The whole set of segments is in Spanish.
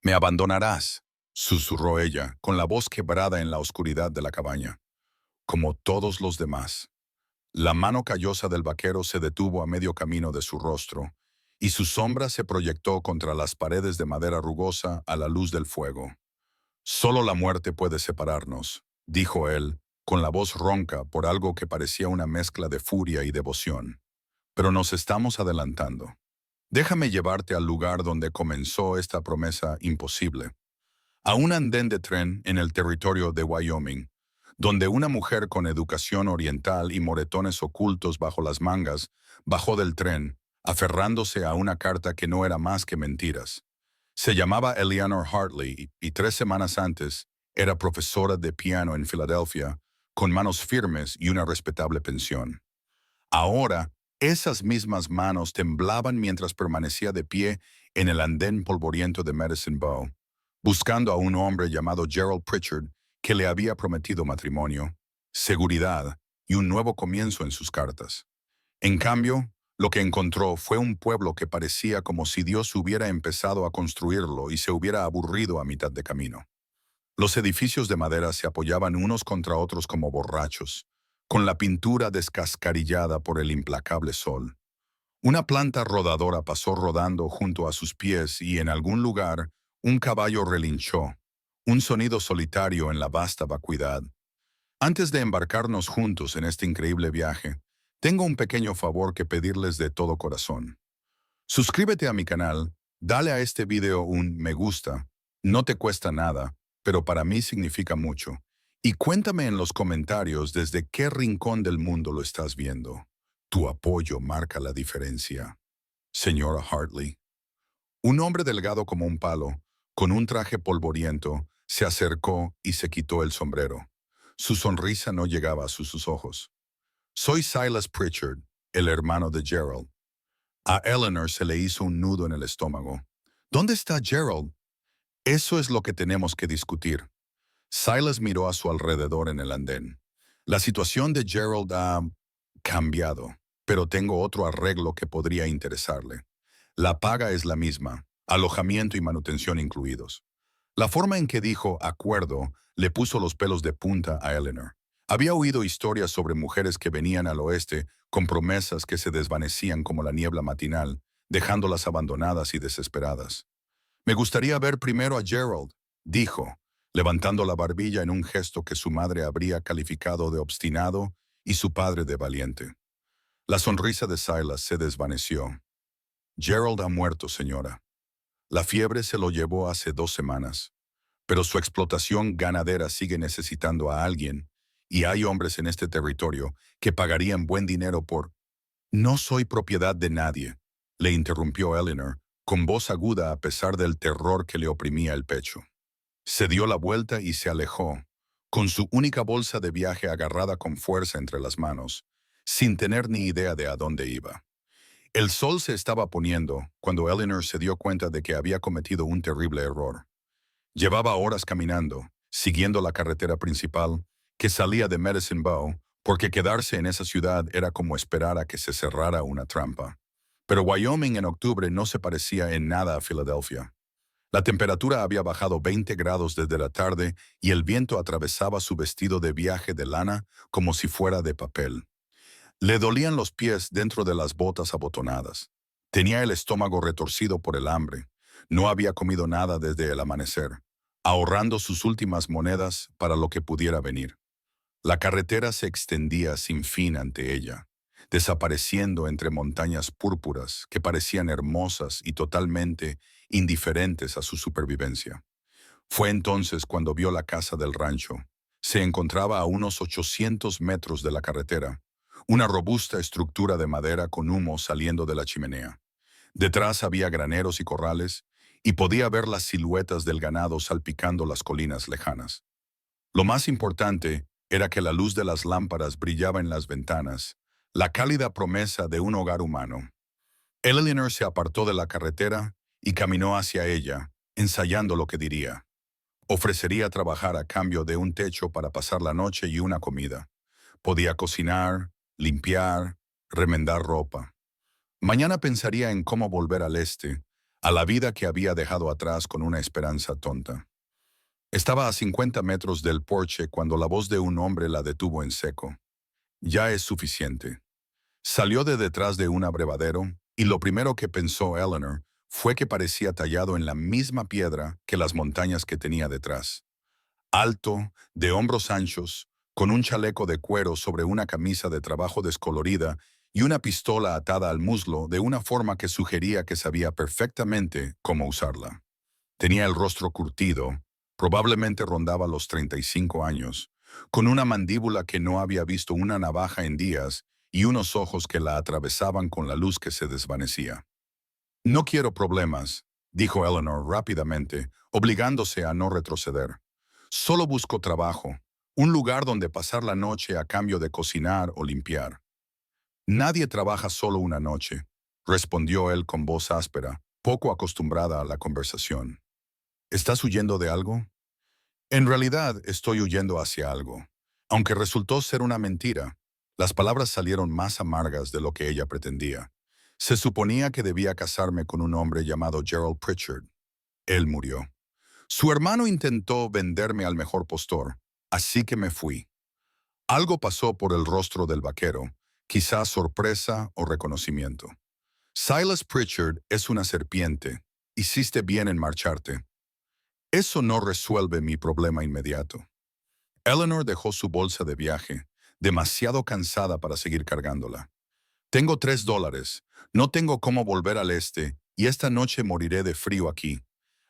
Me abandonarás, susurró ella, con la voz quebrada en la oscuridad de la cabaña, como todos los demás. La mano callosa del vaquero se detuvo a medio camino de su rostro, y su sombra se proyectó contra las paredes de madera rugosa a la luz del fuego. Solo la muerte puede separarnos, dijo él, con la voz ronca por algo que parecía una mezcla de furia y devoción. Pero nos estamos adelantando. Déjame llevarte al lugar donde comenzó esta promesa imposible. A un andén de tren en el territorio de Wyoming, donde una mujer con educación oriental y moretones ocultos bajo las mangas bajó del tren, aferrándose a una carta que no era más que mentiras. Se llamaba Eleanor Hartley y 3 semanas antes era profesora de piano en Filadelfia, con manos firmes y una respetable pensión. Ahora, esas mismas manos temblaban mientras permanecía de pie en el andén polvoriento de Medicine Bow, buscando a un hombre llamado Gerald Pritchard que le había prometido matrimonio, seguridad y un nuevo comienzo en sus cartas. En cambio, lo que encontró fue un pueblo que parecía como si Dios hubiera empezado a construirlo y se hubiera aburrido a mitad de camino. Los edificios de madera se apoyaban unos contra otros como borrachos, con la pintura descascarillada por el implacable sol. Una planta rodadora pasó rodando junto a sus pies y en algún lugar un caballo relinchó, un sonido solitario en la vasta vacuidad. Antes de embarcarnos juntos en este increíble viaje, tengo un pequeño favor que pedirles de todo corazón. Suscríbete a mi canal, dale a este video un me gusta, no te cuesta nada, pero para mí significa mucho. Y cuéntame en los comentarios desde qué rincón del mundo lo estás viendo. Tu apoyo marca la diferencia. Señora Hartley. Un hombre delgado como un palo, con un traje polvoriento, se acercó y se quitó el sombrero. Su sonrisa no llegaba a sus ojos. Soy Silas Pritchard, el hermano de Gerald. A Eleanor se le hizo un nudo en el estómago. ¿Dónde está Gerald? Eso es lo que tenemos que discutir. Silas miró a su alrededor en el andén. La situación de Gerald ha cambiado, pero tengo otro arreglo que podría interesarle. La paga es la misma, alojamiento y manutención incluidos. La forma en que dijo acuerdo le puso los pelos de punta a Eleanor. Había oído historias sobre mujeres que venían al oeste con promesas que se desvanecían como la niebla matinal, dejándolas abandonadas y desesperadas. Me gustaría ver primero a Gerald, dijo, levantando la barbilla en un gesto que su madre habría calificado de obstinado y su padre de valiente. La sonrisa de Silas se desvaneció. Gerald ha muerto, señora. La fiebre se lo llevó hace 2 semanas, pero su explotación ganadera sigue necesitando a alguien, y hay hombres en este territorio que pagarían buen dinero por... No soy propiedad de nadie, le interrumpió Eleanor, con voz aguda a pesar del terror que le oprimía el pecho. Se dio la vuelta y se alejó, con su única bolsa de viaje agarrada con fuerza entre las manos, sin tener ni idea de a dónde iba. El sol se estaba poniendo cuando Eleanor se dio cuenta de que había cometido un terrible error. Llevaba horas caminando, siguiendo la carretera principal, que salía de Medicine Bow, porque quedarse en esa ciudad era como esperar a que se cerrara una trampa. Pero Wyoming en octubre no se parecía en nada a Filadelfia. La temperatura había bajado 20 grados desde la tarde y el viento atravesaba su vestido de viaje de lana como si fuera de papel. Le dolían los pies dentro de las botas abotonadas. Tenía el estómago retorcido por el hambre. No había comido nada desde el amanecer, ahorrando sus últimas monedas para lo que pudiera venir. La carretera se extendía sin fin ante ella, desapareciendo entre montañas púrpuras que parecían hermosas y totalmente indiferentes a su supervivencia. Fue entonces cuando vio la casa del rancho. Se encontraba a unos 800 metros de la carretera, una robusta estructura de madera con humo saliendo de la chimenea. Detrás había graneros y corrales, y podía ver las siluetas del ganado salpicando las colinas lejanas. Lo más importante era que la luz de las lámparas brillaba en las ventanas, la cálida promesa de un hogar humano. Eleanor se apartó de la carretera y caminó hacia ella, ensayando lo que diría. Ofrecería trabajar a cambio de un techo para pasar la noche y una comida. Podía cocinar, limpiar, remendar ropa. Mañana pensaría en cómo volver al este, a la vida que había dejado atrás con una esperanza tonta. Estaba a 50 metros del porche cuando la voz de un hombre la detuvo en seco. Ya es suficiente. Salió de detrás de un abrevadero y lo primero que pensó Eleanor fue que parecía tallado en la misma piedra que las montañas que tenía detrás. Alto, de hombros anchos, con un chaleco de cuero sobre una camisa de trabajo descolorida y una pistola atada al muslo de una forma que sugería que sabía perfectamente cómo usarla. Tenía el rostro curtido, probablemente rondaba los 35 años, con una mandíbula que no había visto una navaja en días y unos ojos que la atravesaban con la luz que se desvanecía. No quiero problemas, dijo Eleanor rápidamente, obligándose a no retroceder. Solo busco trabajo, un lugar donde pasar la noche a cambio de cocinar o limpiar. Nadie trabaja solo una noche, respondió él con voz áspera, poco acostumbrada a la conversación. ¿Estás huyendo de algo? En realidad estoy huyendo hacia algo. Aunque resultó ser una mentira, las palabras salieron más amargas de lo que ella pretendía. Se suponía que debía casarme con un hombre llamado Gerald Pritchard. Él murió. Su hermano intentó venderme al mejor postor, así que me fui. Algo pasó por el rostro del vaquero, quizás sorpresa o reconocimiento. Silas Pritchard es una serpiente. Hiciste bien en marcharte. Eso no resuelve mi problema inmediato. Eleanor dejó su bolsa de viaje, demasiado cansada para seguir cargándola. Tengo $3. No tengo cómo volver al este y esta noche moriré de frío aquí.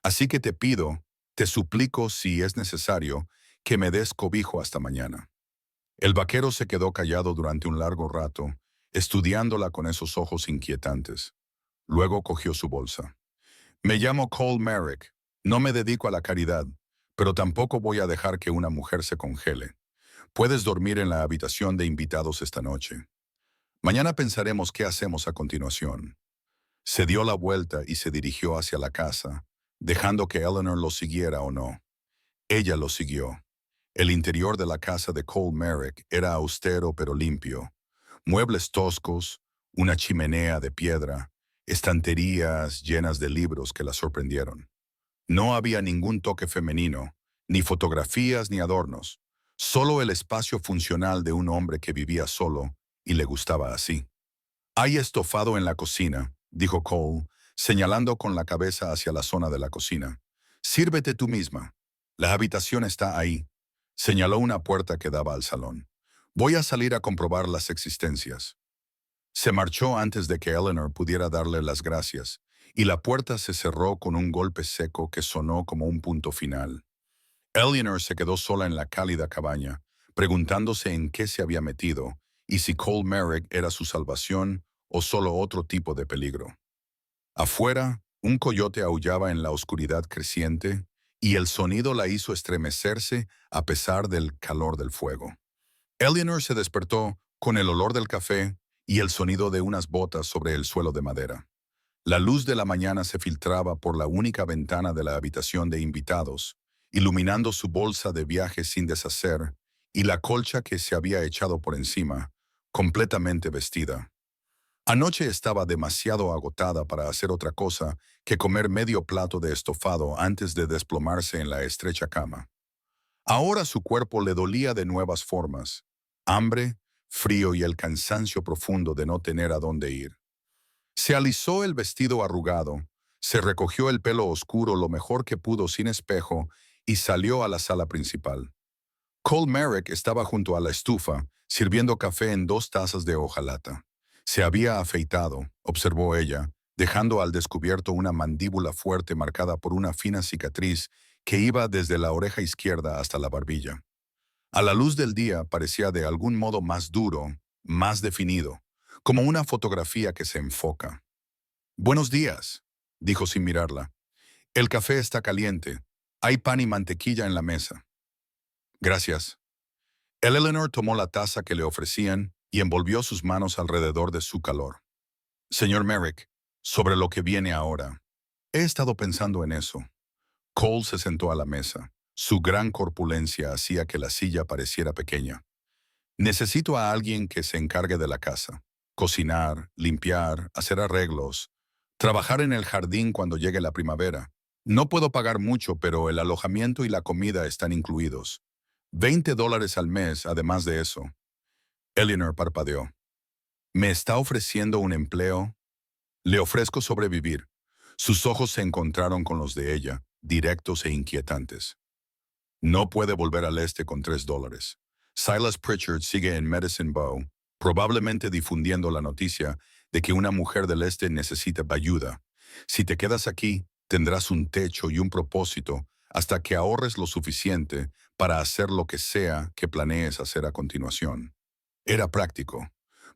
Así que te pido, te suplico si es necesario, que me des cobijo hasta mañana. El vaquero se quedó callado durante un largo rato, estudiándola con esos ojos inquietantes. Luego cogió su bolsa. Me llamo Cole Merrick. No me dedico a la caridad, pero tampoco voy a dejar que una mujer se congele. Puedes dormir en la habitación de invitados esta noche. Mañana pensaremos qué hacemos a continuación. Se dio la vuelta y se dirigió hacia la casa, dejando que Eleanor lo siguiera o no. Ella lo siguió. El interior de la casa de Cole Merrick era austero pero limpio. Muebles toscos, una chimenea de piedra, estanterías llenas de libros que la sorprendieron. No había ningún toque femenino, ni fotografías ni adornos, solo el espacio funcional de un hombre que vivía solo y le gustaba así. Hay estofado en la cocina, dijo Cole, señalando con la cabeza hacia la zona de la cocina. Sírvete tú misma. La habitación está ahí. Señaló una puerta que daba al salón. Voy a salir a comprobar las existencias. Se marchó antes de que Eleanor pudiera darle las gracias, y la puerta se cerró con un golpe seco que sonó como un punto final. Eleanor se quedó sola en la cálida cabaña, preguntándose en qué se había metido y si Cole Merrick era su salvación o solo otro tipo de peligro. Afuera, un coyote aullaba en la oscuridad creciente y el sonido la hizo estremecerse a pesar del calor del fuego. Eleanor se despertó con el olor del café y el sonido de unas botas sobre el suelo de madera. La luz de la mañana se filtraba por la única ventana de la habitación de invitados, iluminando su bolsa de viaje sin deshacer y la colcha que se había echado por encima, completamente vestida. Anoche estaba demasiado agotada para hacer otra cosa que comer medio plato de estofado antes de desplomarse en la estrecha cama. Ahora su cuerpo le dolía de nuevas formas: hambre, frío y el cansancio profundo de no tener a dónde ir. Se alisó el vestido arrugado, se recogió el pelo oscuro lo mejor que pudo sin espejo y salió a la sala principal. Cole Merrick estaba junto a la estufa, sirviendo café en 2 tazas de hojalata. Se había afeitado, observó ella, dejando al descubierto una mandíbula fuerte marcada por una fina cicatriz que iba desde la oreja izquierda hasta la barbilla. A la luz del día parecía de algún modo más duro, más definido, como una fotografía que se enfoca. «Buenos días», dijo sin mirarla. «El café está caliente. Hay pan y mantequilla en la mesa». «Gracias». Eleanor tomó la taza que le ofrecían y envolvió sus manos alrededor de su calor. «Señor Merrick, sobre lo que viene ahora. He estado pensando en eso». Cole se sentó a la mesa. Su gran corpulencia hacía que la silla pareciera pequeña. «Necesito a alguien que se encargue de la casa. Cocinar, limpiar, hacer arreglos. Trabajar en el jardín cuando llegue la primavera. No puedo pagar mucho, pero el alojamiento y la comida están incluidos. $20 al mes, además de eso. Eleanor parpadeó. ¿Me está ofreciendo un empleo? Le ofrezco sobrevivir. Sus ojos se encontraron con los de ella, directos e inquietantes. No puede volver al este con $3. Silas Pritchard sigue en Medicine Bow, probablemente difundiendo la noticia de que una mujer del este necesita ayuda. Si te quedas aquí, tendrás un techo y un propósito hasta que ahorres lo suficiente para hacer lo que sea que planees hacer a continuación. Era práctico,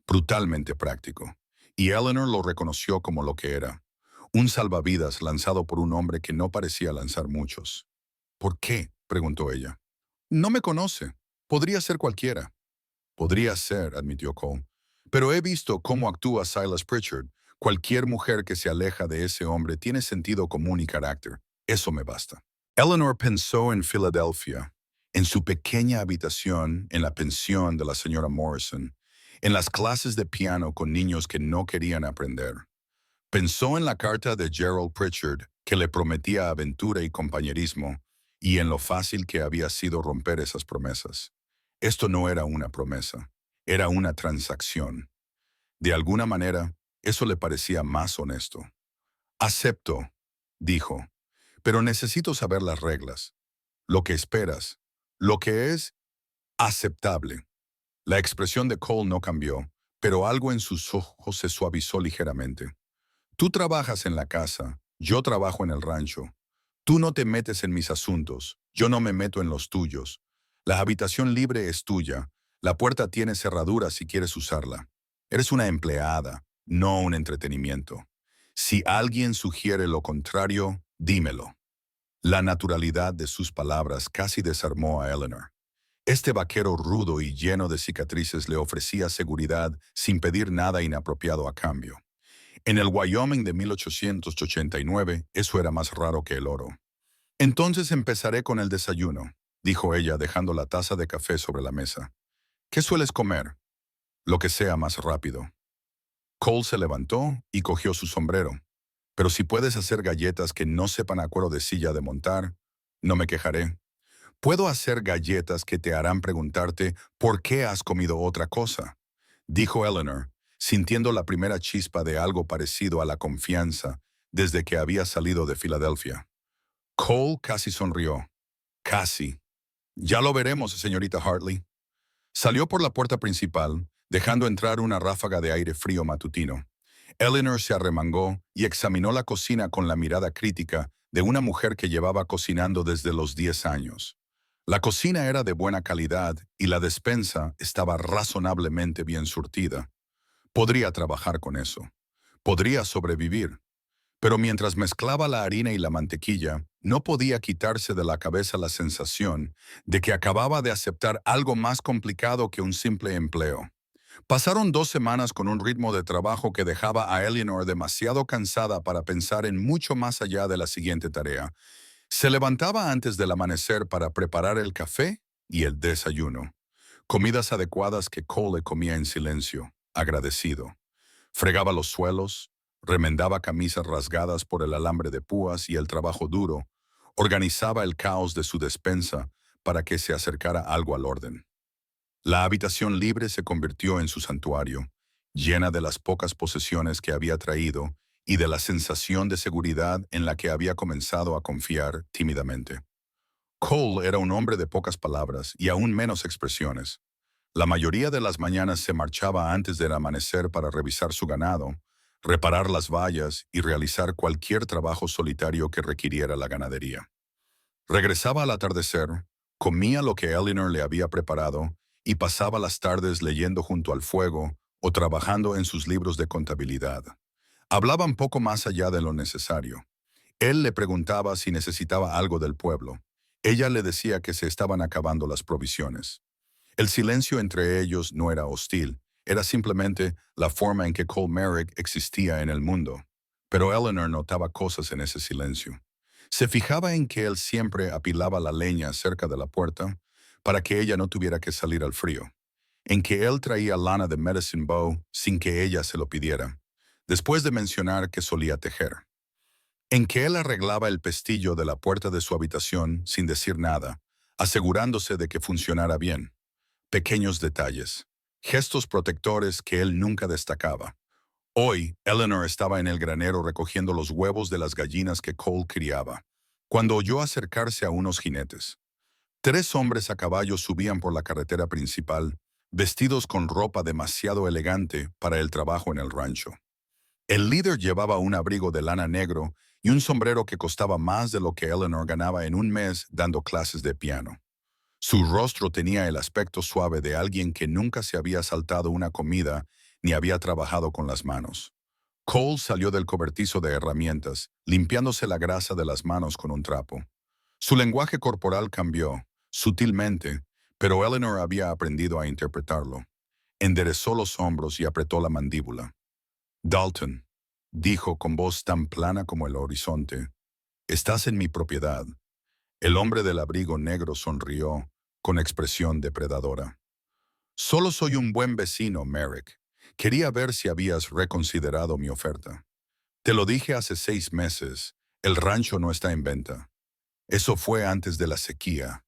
brutalmente práctico, y Eleanor lo reconoció como lo que era, un salvavidas lanzado por un hombre que no parecía lanzar muchos. ¿Por qué?, preguntó ella. No me conoce. Podría ser cualquiera. Podría ser, admitió Cole. Pero he visto cómo actúa Silas Pritchard. Cualquier mujer que se aleja de ese hombre tiene sentido común y carácter. Eso me basta. Eleanor pensó en Filadelfia, en su pequeña habitación en la pensión de la señora Morrison, en las clases de piano con niños que no querían aprender. Pensó en la carta de Gerald Pritchard que le prometía aventura y compañerismo, y en lo fácil que había sido romper esas promesas. Esto no era una promesa, era una transacción. De alguna manera, eso le parecía más honesto. Acepto, dijo, pero necesito saber las reglas, lo que esperas, lo que es aceptable. La expresión de Cole no cambió, pero algo en sus ojos se suavizó ligeramente. Tú trabajas en la casa, yo trabajo en el rancho. Tú no te metes en mis asuntos, yo no me meto en los tuyos. La habitación libre es tuya, la puerta tiene cerradura si quieres usarla. Eres una empleada, no un entretenimiento. Si alguien sugiere lo contrario, dímelo. La naturalidad de sus palabras casi desarmó a Eleanor. Este vaquero rudo y lleno de cicatrices le ofrecía seguridad sin pedir nada inapropiado a cambio. En el Wyoming de 1889, eso era más raro que el oro. Entonces empezaré con el desayuno, dijo ella dejando la taza de café sobre la mesa. ¿Qué sueles comer? Lo que sea más rápido. Cole se levantó y cogió su sombrero. Pero si puedes hacer galletas que no sepan a cuero de silla de montar, no me quejaré. Puedo hacer galletas que te harán preguntarte por qué has comido otra cosa, dijo Eleanor, sintiendo la primera chispa de algo parecido a la confianza desde que había salido de Filadelfia. Cole casi sonrió. Casi. Ya lo veremos, señorita Hartley. Salió por la puerta principal, dejando entrar una ráfaga de aire frío matutino. Eleanor se arremangó y examinó la cocina con la mirada crítica de una mujer que llevaba cocinando desde los 10 años. La cocina era de buena calidad y la despensa estaba razonablemente bien surtida. Podría trabajar con eso. Podría sobrevivir. Pero mientras mezclaba la harina y la mantequilla, no podía quitarse de la cabeza la sensación de que acababa de aceptar algo más complicado que un simple empleo. Pasaron 2 semanas con un ritmo de trabajo que dejaba a Eleanor demasiado cansada para pensar en mucho más allá de la siguiente tarea. Se levantaba antes del amanecer para preparar el café y el desayuno. Comidas adecuadas que Cole comía en silencio, agradecido. Fregaba los suelos, remendaba camisas rasgadas por el alambre de púas y el trabajo duro, organizaba el caos de su despensa para que se acercara algo al orden. La habitación libre se convirtió en su santuario, llena de las pocas posesiones que había traído y de la sensación de seguridad en la que había comenzado a confiar tímidamente. Cole era un hombre de pocas palabras y aún menos expresiones. La mayoría de las mañanas se marchaba antes del amanecer para revisar su ganado, reparar las vallas y realizar cualquier trabajo solitario que requiriera la ganadería. Regresaba al atardecer, comía lo que Eleanor le había preparado y pasaba las tardes leyendo junto al fuego o trabajando en sus libros de contabilidad. Hablaban poco más allá de lo necesario. Él le preguntaba si necesitaba algo del pueblo. Ella le decía que se estaban acabando las provisiones. El silencio entre ellos no era hostil, era simplemente la forma en que Cole Merrick existía en el mundo. Pero Eleanor notaba cosas en ese silencio. Se fijaba en que él siempre apilaba la leña cerca de la puerta para que ella no tuviera que salir al frío, en que él traía lana de Medicine Bow sin que ella se lo pidiera. después de mencionar que solía tejer, en que él arreglaba el pestillo de la puerta de su habitación sin decir nada, asegurándose de que funcionara bien. Pequeños detalles, gestos protectores que él nunca destacaba. Hoy, Eleanor estaba en el granero recogiendo los huevos de las gallinas que Cole criaba, cuando oyó acercarse a unos jinetes. 3 hombres a caballo subían por la carretera principal, vestidos con ropa demasiado elegante para el trabajo en el rancho. El líder llevaba un abrigo de lana negro y un sombrero que costaba más de lo que Eleanor ganaba en un mes dando clases de piano. Su rostro tenía el aspecto suave de alguien que nunca se había saltado una comida ni había trabajado con las manos. Cole salió del cobertizo de herramientas, limpiándose la grasa de las manos con un trapo. Su lenguaje corporal cambió, sutilmente, pero Eleanor había aprendido a interpretarlo. Enderezó los hombros y apretó la mandíbula. Dalton, dijo con voz tan plana como el horizonte, estás en mi propiedad. El hombre del abrigo negro sonrió, con expresión depredadora. Solo soy un buen vecino, Merrick. Quería ver si habías reconsiderado mi oferta. Te lo dije hace 6 meses, el rancho no está en venta. Eso fue antes de la sequía,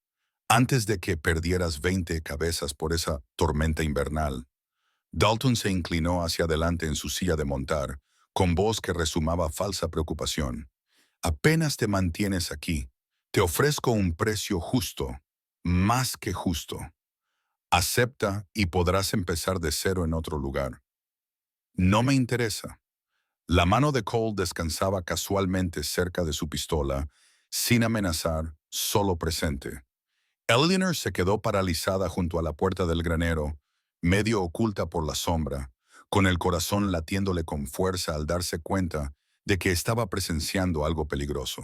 antes de que perdieras 20 cabezas por esa tormenta invernal. Dalton se inclinó hacia adelante en su silla de montar, con voz que resumaba falsa preocupación. Apenas te mantienes aquí. Te ofrezco un precio justo, más que justo. Acepta y podrás empezar de cero en otro lugar. No me interesa. La mano de Cole descansaba casualmente cerca de su pistola, sin amenazar, solo presente. Eleanor se quedó paralizada junto a la puerta del granero, medio oculta por la sombra, con el corazón latiéndole con fuerza al darse cuenta de que estaba presenciando algo peligroso.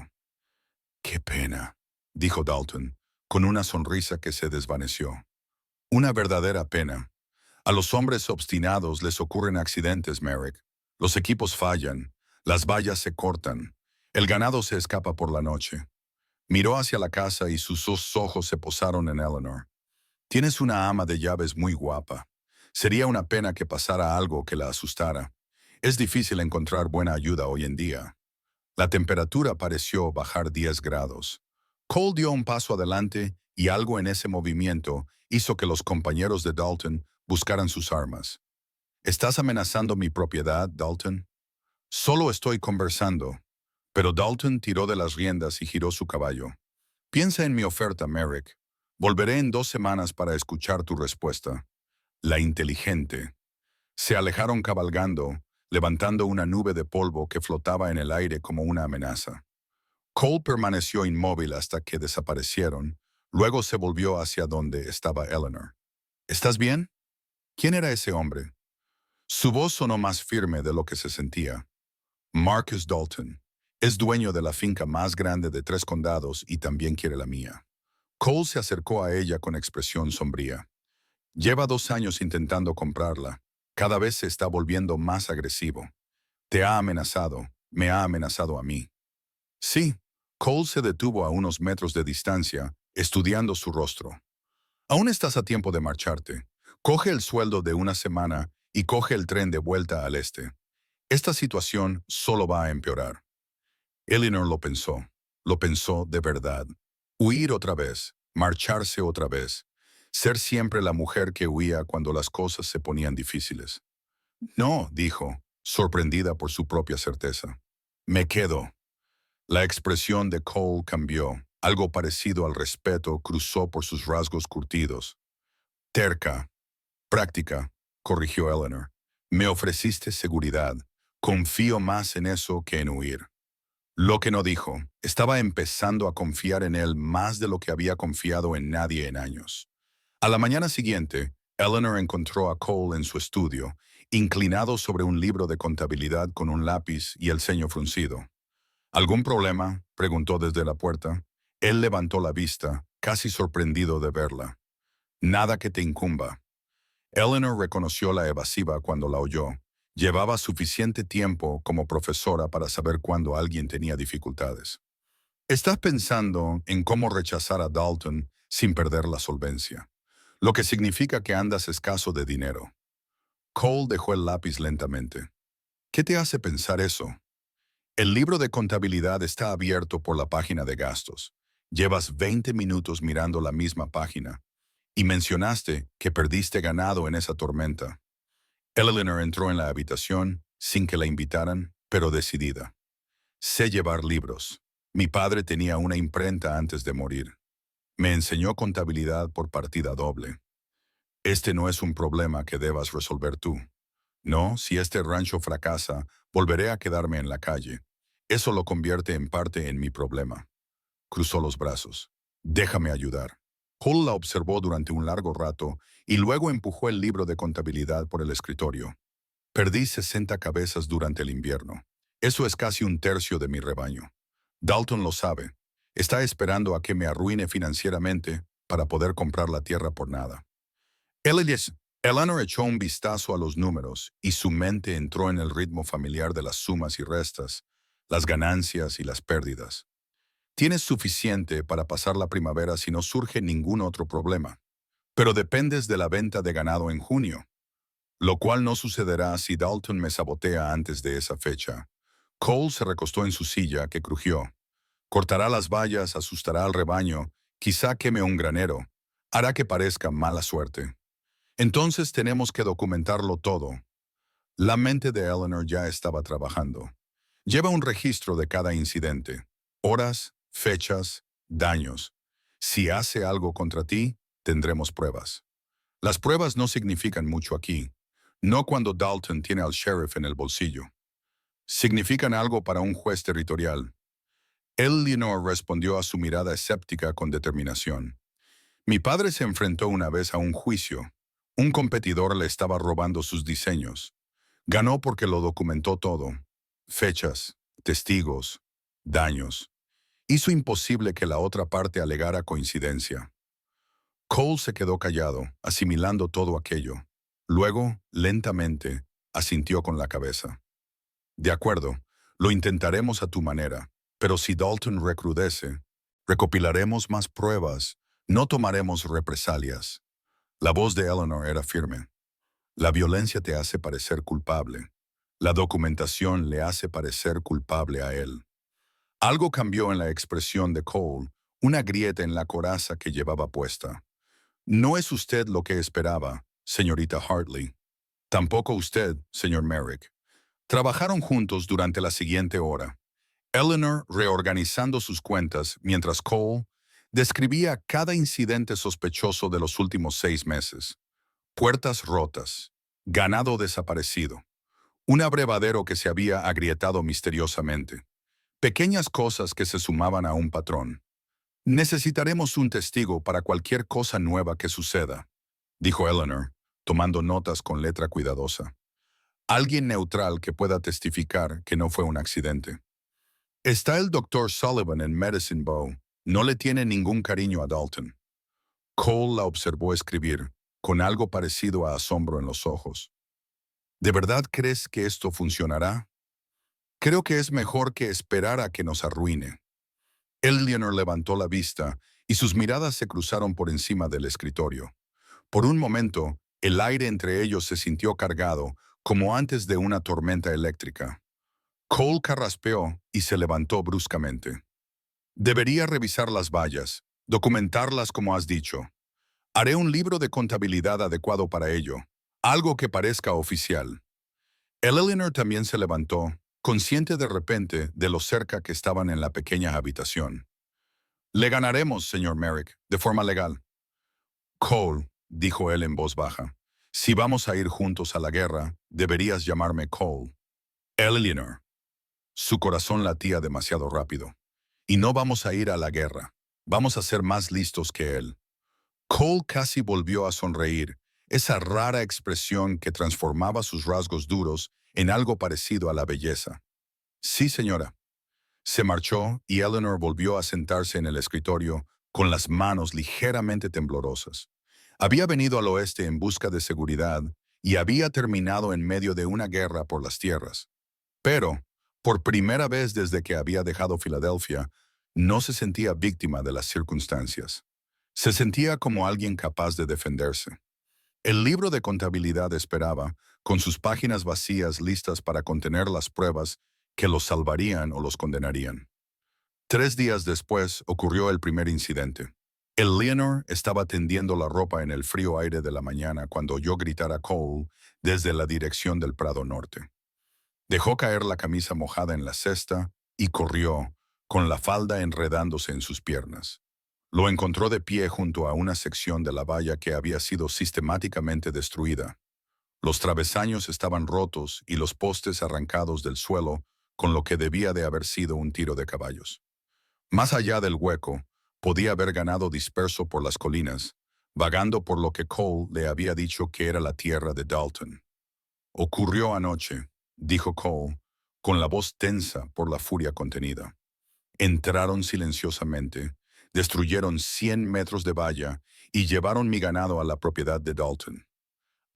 «Qué pena», dijo Dalton, con una sonrisa que se desvaneció. «Una verdadera pena. A los hombres obstinados les ocurren accidentes, Merrick. Los equipos fallan, las vallas se cortan, el ganado se escapa por la noche». Miró hacia la casa y sus 2 ojos se posaron en Eleanor. «Tienes una ama de llaves muy guapa. Sería una pena que pasara algo que la asustara. Es difícil encontrar buena ayuda hoy en día». La temperatura pareció bajar 10 grados. Cole dio un paso adelante y algo en ese movimiento hizo que los compañeros de Dalton buscaran sus armas. «¿Estás amenazando mi propiedad, Dalton?» «Solo estoy conversando». Pero Dalton tiró de las riendas y giró su caballo. «Piensa en mi oferta, Merrick. Volveré en 2 semanas para escuchar tu respuesta». La inteligente. Se alejaron cabalgando, levantando una nube de polvo que flotaba en el aire como una amenaza. Cole permaneció inmóvil hasta que desaparecieron, luego se volvió hacia donde estaba Eleanor. «¿Estás bien?» ¿Quién era ese hombre? Su voz sonó más firme de lo que se sentía. «Marcus Dalton. Es dueño de la finca más grande de 3 condados y también quiere la mía». Cole se acercó a ella con expresión sombría. «Lleva 2 años intentando comprarla. Cada vez se está volviendo más agresivo. Te ha amenazado, me ha amenazado a mí». «Sí». Cole se detuvo a unos metros de distancia, estudiando su rostro. «Aún estás a tiempo de marcharte. Coge el sueldo de 1 semana y coge el tren de vuelta al este. Esta situación solo va a empeorar». Eleanor lo pensó de verdad. Huir otra vez, marcharse otra vez, ser siempre la mujer que huía cuando las cosas se ponían difíciles. «No», dijo, sorprendida por su propia certeza. «Me quedo». La expresión de Cole cambió. Algo parecido al respeto cruzó por sus rasgos curtidos. «Terca. Práctica», corrigió Eleanor. «Me ofreciste seguridad. Confío más en eso que en huir». Lo que no dijo, estaba empezando a confiar en él más de lo que había confiado en nadie en años. A la mañana siguiente, Eleanor encontró a Cole en su estudio, inclinado sobre un libro de contabilidad con un lápiz y el ceño fruncido. «¿Algún problema?», preguntó desde la puerta. Él levantó la vista, casi sorprendido de verla. «Nada que te incumba». Eleanor reconoció la evasiva cuando la oyó. Llevaba suficiente tiempo como profesora para saber cuándo alguien tenía dificultades. «Estás pensando en cómo rechazar a Dalton sin perder la solvencia, lo que significa que andas escaso de dinero». Cole dejó el lápiz lentamente. ¿Qué te hace pensar eso? El libro de contabilidad está abierto por la página de gastos. Llevas 20 minutos mirando la misma página y mencionaste que perdiste ganado en esa tormenta. Eleanor entró en la habitación sin que la invitaran, pero decidida. Sé llevar libros. Mi padre tenía una imprenta antes de morir. Me enseñó contabilidad por partida doble. Este no es un problema que debas resolver tú. No, si este rancho fracasa, volveré a quedarme en la calle. Eso lo convierte en parte en mi problema. Cruzó los brazos. Déjame ayudar. Hall la observó durante un largo rato y luego empujó el libro de contabilidad por el escritorio. Perdí 60 cabezas durante el invierno. Eso es casi un tercio de mi rebaño. Dalton lo sabe. Está esperando a que me arruine financieramente para poder comprar la tierra por nada. Eleanor echó un vistazo a los números y su mente entró en el ritmo familiar de las sumas y restas, las ganancias y las pérdidas. Tienes suficiente para pasar la primavera si no surge ningún otro problema, pero dependes de la venta de ganado en junio, lo cual no sucederá si Dalton me sabotea antes de esa fecha. Cole se recostó en su silla, que crujió. Cortará las vallas, asustará al rebaño, quizá queme un granero, hará que parezca mala suerte. Entonces tenemos que documentarlo todo. La mente de Eleanor ya estaba trabajando. Lleva un registro de cada incidente, horas, fechas, daños. Si hace algo contra ti, tendremos pruebas. Las pruebas no significan mucho aquí, no cuando Dalton tiene al sheriff en el bolsillo. Significan algo para un juez territorial. Eleanor respondió a su mirada escéptica con determinación. Mi padre se enfrentó una vez a un juicio. Un competidor le estaba robando sus diseños. Ganó porque lo documentó todo. Fechas, testigos, daños. Hizo imposible que la otra parte alegara coincidencia. Cole se quedó callado, asimilando todo aquello. Luego, lentamente, asintió con la cabeza. De acuerdo, lo intentaremos a tu manera, pero si Dalton recrudece, recopilaremos más pruebas, no tomaremos represalias. La voz de Eleanor era firme. La violencia te hace parecer culpable. La documentación le hace parecer culpable a él. Algo cambió en la expresión de Cole, una grieta en la coraza que llevaba puesta. No es usted lo que esperaba, señorita Hartley. Tampoco usted, señor Merrick. Trabajaron juntos durante la siguiente hora. Eleanor reorganizando sus cuentas mientras Cole describía cada incidente sospechoso de los últimos 6 meses. Puertas rotas, ganado desaparecido, un abrevadero que se había agrietado misteriosamente, pequeñas cosas que se sumaban a un patrón. Necesitaremos un testigo para cualquier cosa nueva que suceda, dijo Eleanor, tomando notas con letra cuidadosa. Alguien neutral que pueda testificar que no fue un accidente. Está el doctor Sullivan en Medicine Bow. No le tiene ningún cariño a Dalton. Cole la observó escribir, con algo parecido a asombro en los ojos. ¿De verdad crees que esto funcionará? Creo que es mejor que esperar a que nos arruine. Eleanor levantó la vista y sus miradas se cruzaron por encima del escritorio. Por un momento, el aire entre ellos se sintió cargado, como antes de una tormenta eléctrica. Cole carraspeó y se levantó bruscamente. Debería revisar las vallas, documentarlas como has dicho. Haré un libro de contabilidad adecuado para ello, algo que parezca oficial. Eleanor también se levantó, consciente de repente de lo cerca que estaban en la pequeña habitación. Le ganaremos, señor Merrick, de forma legal. Cole, dijo él en voz baja, si vamos a ir juntos a la guerra, deberías llamarme Cole. Eleanor. Su corazón latía demasiado rápido. Y no vamos a ir a la guerra. Vamos a ser más listos que él. Cole casi volvió a sonreír, esa rara expresión que transformaba sus rasgos duros en algo parecido a la belleza. Sí, señora. Se marchó y Eleanor volvió a sentarse en el escritorio con las manos ligeramente temblorosas. Había venido al oeste en busca de seguridad y había terminado en medio de una guerra por las tierras. Pero, por primera vez desde que había dejado Filadelfia, no se sentía víctima de las circunstancias. Se sentía como alguien capaz de defenderse. El libro de contabilidad esperaba, con sus páginas vacías listas para contener las pruebas que los salvarían o los condenarían. 3 días después ocurrió el primer incidente. El Leonor estaba tendiendo la ropa en el frío aire de la mañana cuando oyó gritar a Cole desde la dirección del Prado Norte. Dejó caer la camisa mojada en la cesta y corrió, con la falda enredándose en sus piernas. Lo encontró de pie junto a una sección de la valla que había sido sistemáticamente destruida. Los travesaños estaban rotos y los postes arrancados del suelo, con lo que debía de haber sido un tiro de caballos. Más allá del hueco, podía haber ganado disperso por las colinas, vagando por lo que Cole le había dicho que era la tierra de Dalton. Ocurrió anoche, dijo Cole, con la voz tensa por la furia contenida. Entraron silenciosamente, destruyeron 100 metros de valla y llevaron mi ganado a la propiedad de Dalton.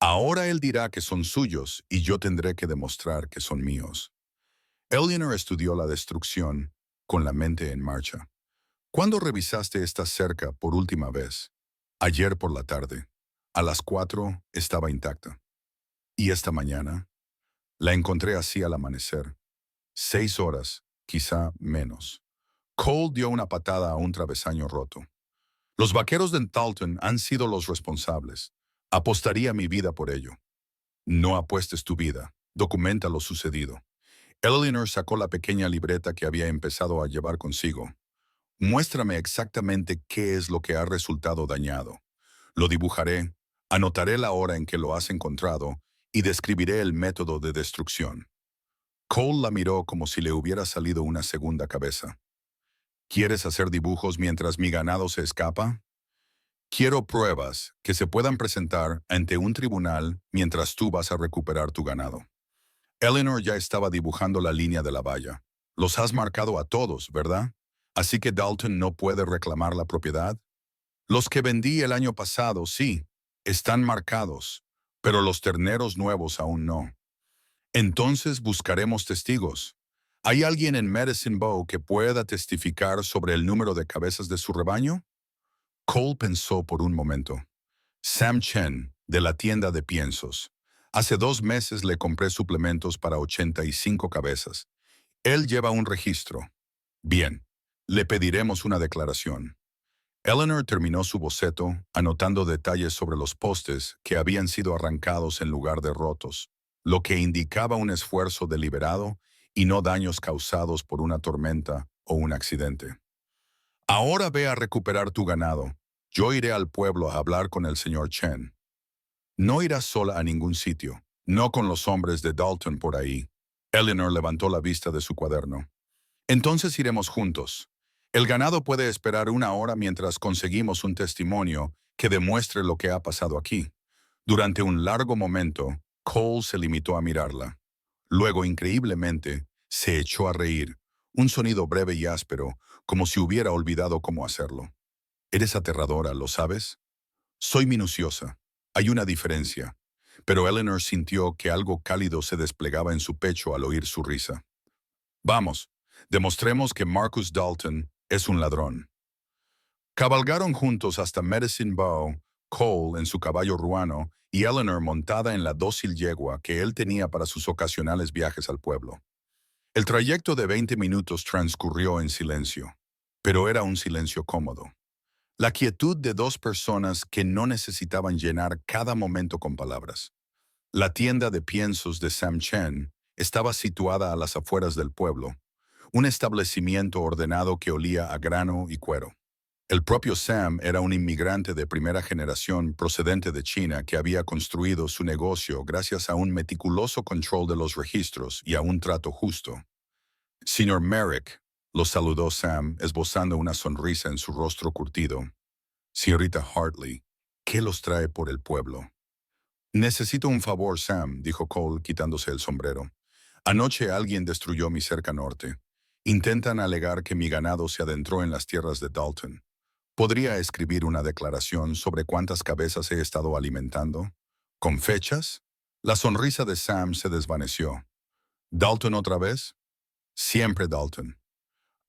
Ahora él dirá que son suyos y yo tendré que demostrar que son míos. Eleanor estudió la destrucción con la mente en marcha. ¿Cuándo revisaste esta cerca por última vez? Ayer por la tarde. A las 4 estaba intacta. ¿Y esta mañana? La encontré así al amanecer. 6 horas, quizá menos. Cole dio una patada a un travesaño roto. Los vaqueros de Dalton han sido los responsables. Apostaría mi vida por ello. No apuestes tu vida. Documenta lo sucedido. Eleanor sacó la pequeña libreta que había empezado a llevar consigo. Muéstrame exactamente qué es lo que ha resultado dañado. Lo dibujaré, anotaré la hora en que lo has encontrado y describiré el método de destrucción. Cole la miró como si le hubiera salido una segunda cabeza. ¿Quieres hacer dibujos mientras mi ganado se escapa? Quiero pruebas que se puedan presentar ante un tribunal mientras tú vas a recuperar tu ganado. Eleanor ya estaba dibujando la línea de la valla. Los has marcado a todos, ¿verdad? Así que Dalton no puede reclamar la propiedad. Los que vendí el año pasado, sí, están marcados, pero los terneros nuevos aún no. Entonces buscaremos testigos. ¿Hay alguien en Medicine Bow que pueda testificar sobre el número de cabezas de su rebaño? Cole pensó por un momento. Sam Chen, de la tienda de piensos. Hace 2 meses le compré suplementos para 85 cabezas. Él lleva un registro. Bien, le pediremos una declaración. Eleanor terminó su boceto, anotando detalles sobre los postes que habían sido arrancados en lugar de rotos, lo que indicaba un esfuerzo deliberado y no daños causados por una tormenta o un accidente. Ahora ve a recuperar tu ganado. Yo iré al pueblo a hablar con el señor Chen. No irás sola a ningún sitio, no con los hombres de Dalton por ahí. Eleanor levantó la vista de su cuaderno. Entonces iremos juntos. El ganado puede esperar 1 hora mientras conseguimos un testimonio que demuestre lo que ha pasado aquí. Durante un largo momento, Cole se limitó a mirarla. Luego, increíblemente, se echó a reír, un sonido breve y áspero, como si hubiera olvidado cómo hacerlo. Eres aterradora, ¿lo sabes? Soy minuciosa. Hay una diferencia. Pero Eleanor sintió que algo cálido se desplegaba en su pecho al oír su risa. Vamos, demostremos que Marcus Dalton es un ladrón. Cabalgaron juntos hasta Medicine Bow, Cole en su caballo ruano y Eleanor montada en la dócil yegua que él tenía para sus ocasionales viajes al pueblo. El trayecto de 20 minutos transcurrió en silencio, pero era un silencio cómodo. La quietud de dos personas que no necesitaban llenar cada momento con palabras. La tienda de piensos de Sam Chen estaba situada a las afueras del pueblo, un establecimiento ordenado que olía a grano y cuero. El propio Sam era un inmigrante de primera generación procedente de China que había construido su negocio gracias a un meticuloso control de los registros y a un trato justo. Señor Merrick, lo saludó Sam, esbozando una sonrisa en su rostro curtido. Señorita Hartley, ¿qué los trae por el pueblo? Necesito un favor, Sam, dijo Cole, quitándose el sombrero. Anoche alguien destruyó mi cerca norte. Intentan alegar que mi ganado se adentró en las tierras de Dalton. ¿Podría escribir una declaración sobre cuántas cabezas he estado alimentando? ¿Con fechas? La sonrisa de Sam se desvaneció. ¿Dalton otra vez? Siempre Dalton.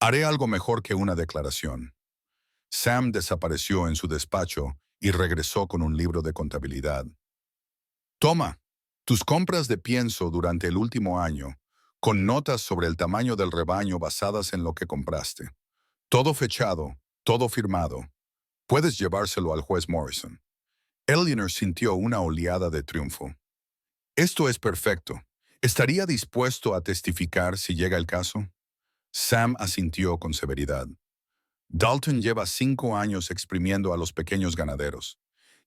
Haré algo mejor que una declaración. Sam desapareció en su despacho y regresó con un libro de contabilidad. Toma. Tus compras de pienso durante el último año, con notas sobre el tamaño del rebaño basadas en lo que compraste. Todo fechado, todo firmado. Puedes llevárselo al juez Morrison. Eleanor sintió una oleada de triunfo. Esto es perfecto. ¿Estaría dispuesto a testificar si llega el caso? Sam asintió con severidad. Dalton lleva 5 años exprimiendo a los pequeños ganaderos.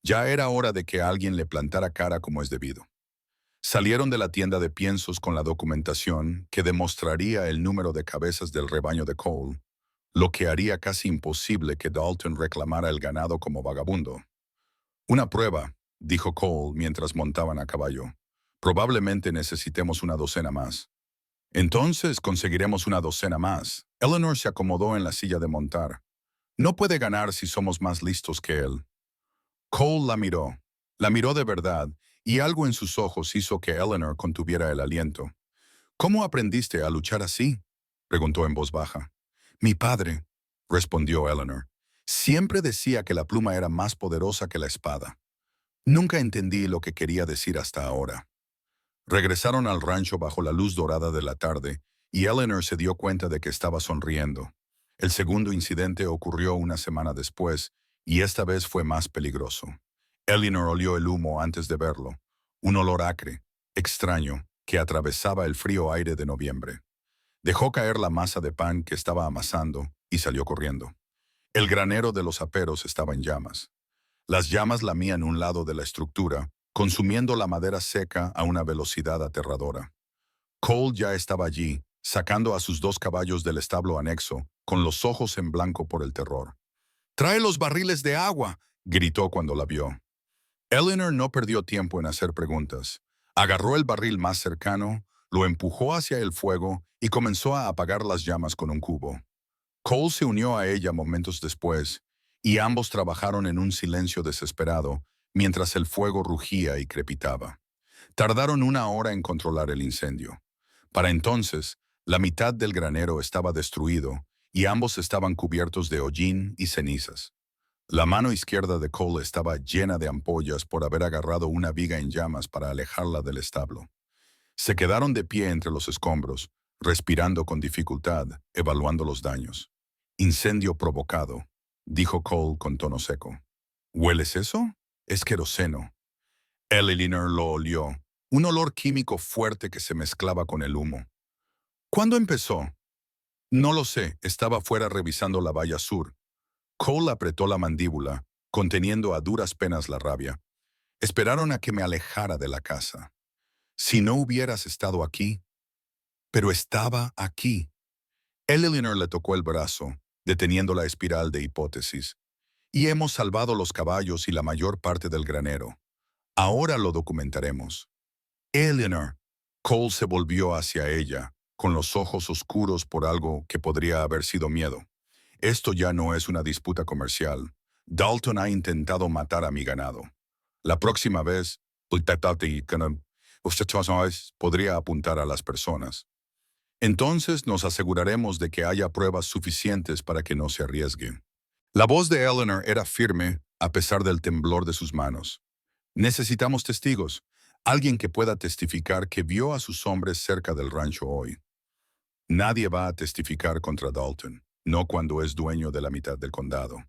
Ya era hora de que alguien le plantara cara como es debido. Salieron de la tienda de piensos con la documentación que demostraría el número de cabezas del rebaño de Cole, lo que haría casi imposible que Dalton reclamara el ganado como vagabundo. Una prueba, dijo Cole mientras montaban a caballo. Probablemente necesitemos una docena más. Entonces conseguiremos una docena más. Eleanor se acomodó en la silla de montar. No puede ganar si somos más listos que él. Cole la miró de verdad, y algo en sus ojos hizo que Eleanor contuviera el aliento. ¿Cómo aprendiste a luchar así?, preguntó en voz baja. Mi padre, respondió Eleanor, siempre decía que la pluma era más poderosa que la espada. Nunca entendí lo que quería decir hasta ahora. Regresaron al rancho bajo la luz dorada de la tarde, y Eleanor se dio cuenta de que estaba sonriendo. El segundo incidente ocurrió una semana después, y esta vez fue más peligroso. Eleanor olió el humo antes de verlo, un olor acre, extraño, que atravesaba el frío aire de noviembre. Dejó caer la masa de pan que estaba amasando y salió corriendo. El granero de los aperos estaba en llamas. Las llamas lamían un lado de la estructura, consumiendo la madera seca a una velocidad aterradora. Cole ya estaba allí, sacando a sus 2 caballos del establo anexo, con los ojos en blanco por el terror. «¡Trae los barriles de agua!», gritó cuando la vio. Eleanor no perdió tiempo en hacer preguntas. Agarró el barril más cercano, lo empujó hacia el fuego y comenzó a apagar las llamas con un cubo. Cole se unió a ella momentos después, y ambos trabajaron en un silencio desesperado, mientras el fuego rugía y crepitaba. Tardaron 1 hora en controlar el incendio. Para entonces, la mitad del granero estaba destruido, y ambos estaban cubiertos de hollín y cenizas. La mano izquierda de Cole estaba llena de ampollas por haber agarrado una viga en llamas para alejarla del establo. Se quedaron de pie entre los escombros, respirando con dificultad, evaluando los daños. «Incendio provocado», dijo Cole con tono seco. «¿Hueles eso? Es queroseno». Eleanor lo olió, un olor químico fuerte que se mezclaba con el humo. ¿Cuándo empezó? No lo sé, estaba fuera revisando la valla sur. Cole apretó la mandíbula, conteniendo a duras penas la rabia. Esperaron a que me alejara de la casa. Si no hubieras estado aquí. Pero estaba aquí. Eleanor le tocó el brazo, deteniendo la espiral de hipótesis. Y hemos salvado los caballos y la mayor parte del granero. Ahora lo documentaremos. Eleanor. Cole se volvió hacia ella, con los ojos oscuros por algo que podría haber sido miedo. Esto ya no es una disputa comercial. Dalton ha intentado matar a mi ganado. La próxima vez, usted podría apuntar a las personas. Entonces nos aseguraremos de que haya pruebas suficientes para que no se arriesgue. La voz de Eleanor era firme a pesar del temblor de sus manos. Necesitamos testigos, alguien que pueda testificar que vio a sus hombres cerca del rancho hoy. Nadie va a testificar contra Dalton, no cuando es dueño de la mitad del condado.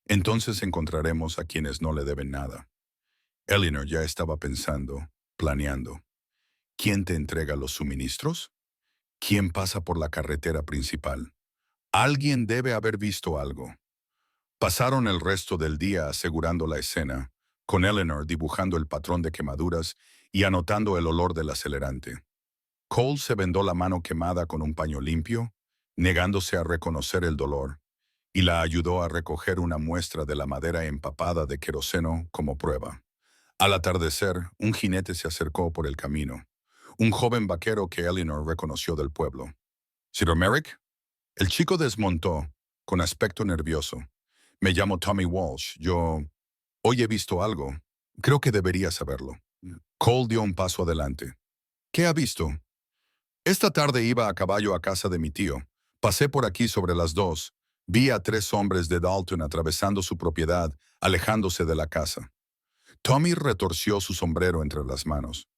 Entonces encontraremos a quienes no le deben nada. Eleanor ya estaba pensando, planeando. ¿Quién te entrega los suministros? ¿Quién pasa por la carretera principal? Alguien debe haber visto algo. Pasaron el resto del día asegurando la escena, con Eleanor dibujando el patrón de quemaduras y anotando el olor del acelerante. Cole se vendó la mano quemada con un paño limpio, negándose a reconocer el dolor, y la ayudó a recoger una muestra de la madera empapada de queroseno como prueba. Al atardecer, un jinete se acercó por el camino, un joven vaquero que Eleanor reconoció del pueblo. «¿Sir Merrick?» El chico desmontó, con aspecto nervioso. «Me llamo Tommy Walsh. Hoy he visto algo. Creo que debería saberlo». Cole dio un paso adelante. «¿Qué ha visto?» «Esta tarde iba a caballo a casa de mi tío. Pasé por aquí sobre las 2. Vi a 3 hombres de Dalton atravesando su propiedad, alejándose de la casa». Tommy retorció su sombrero entre las manos.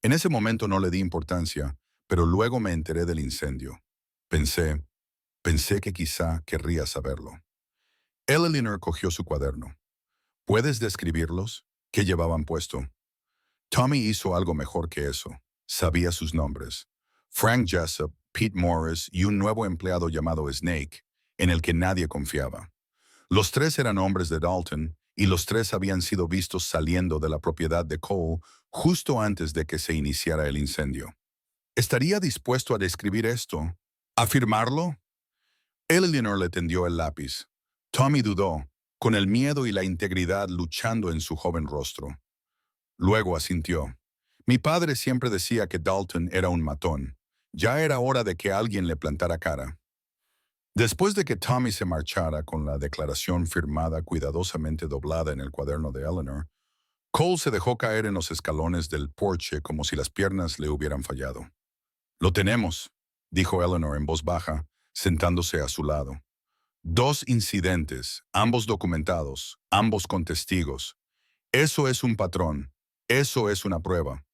En ese momento no le di importancia, pero luego me enteré del incendio. Pensé, pensé que quizá querría saberlo. Eleanor cogió su cuaderno. ¿Puedes describirlos? ¿Qué llevaban puesto? Tommy hizo algo mejor que eso. Sabía sus nombres. Frank Jessup, Pete Morris y un nuevo empleado llamado Snake, en el que nadie confiaba. Los tres eran hombres de Dalton y los tres habían sido vistos saliendo de la propiedad de Cole justo antes de que se iniciara el incendio. ¿Estaría dispuesto a describir esto? ¿Afirmarlo? Eleanor le tendió el lápiz. Tommy dudó, con el miedo y la integridad luchando en su joven rostro. Luego asintió. Mi padre siempre decía que Dalton era un matón. Ya era hora de que alguien le plantara cara. Después de que Tommy se marchara con la declaración firmada cuidadosamente doblada en el cuaderno de Eleanor, Cole se dejó caer en los escalones del porche como si las piernas le hubieran fallado. Lo tenemos, dijo Eleanor en voz baja, sentándose a su lado. 2 incidentes, ambos documentados, ambos con testigos. Eso es un patrón. Eso es una prueba.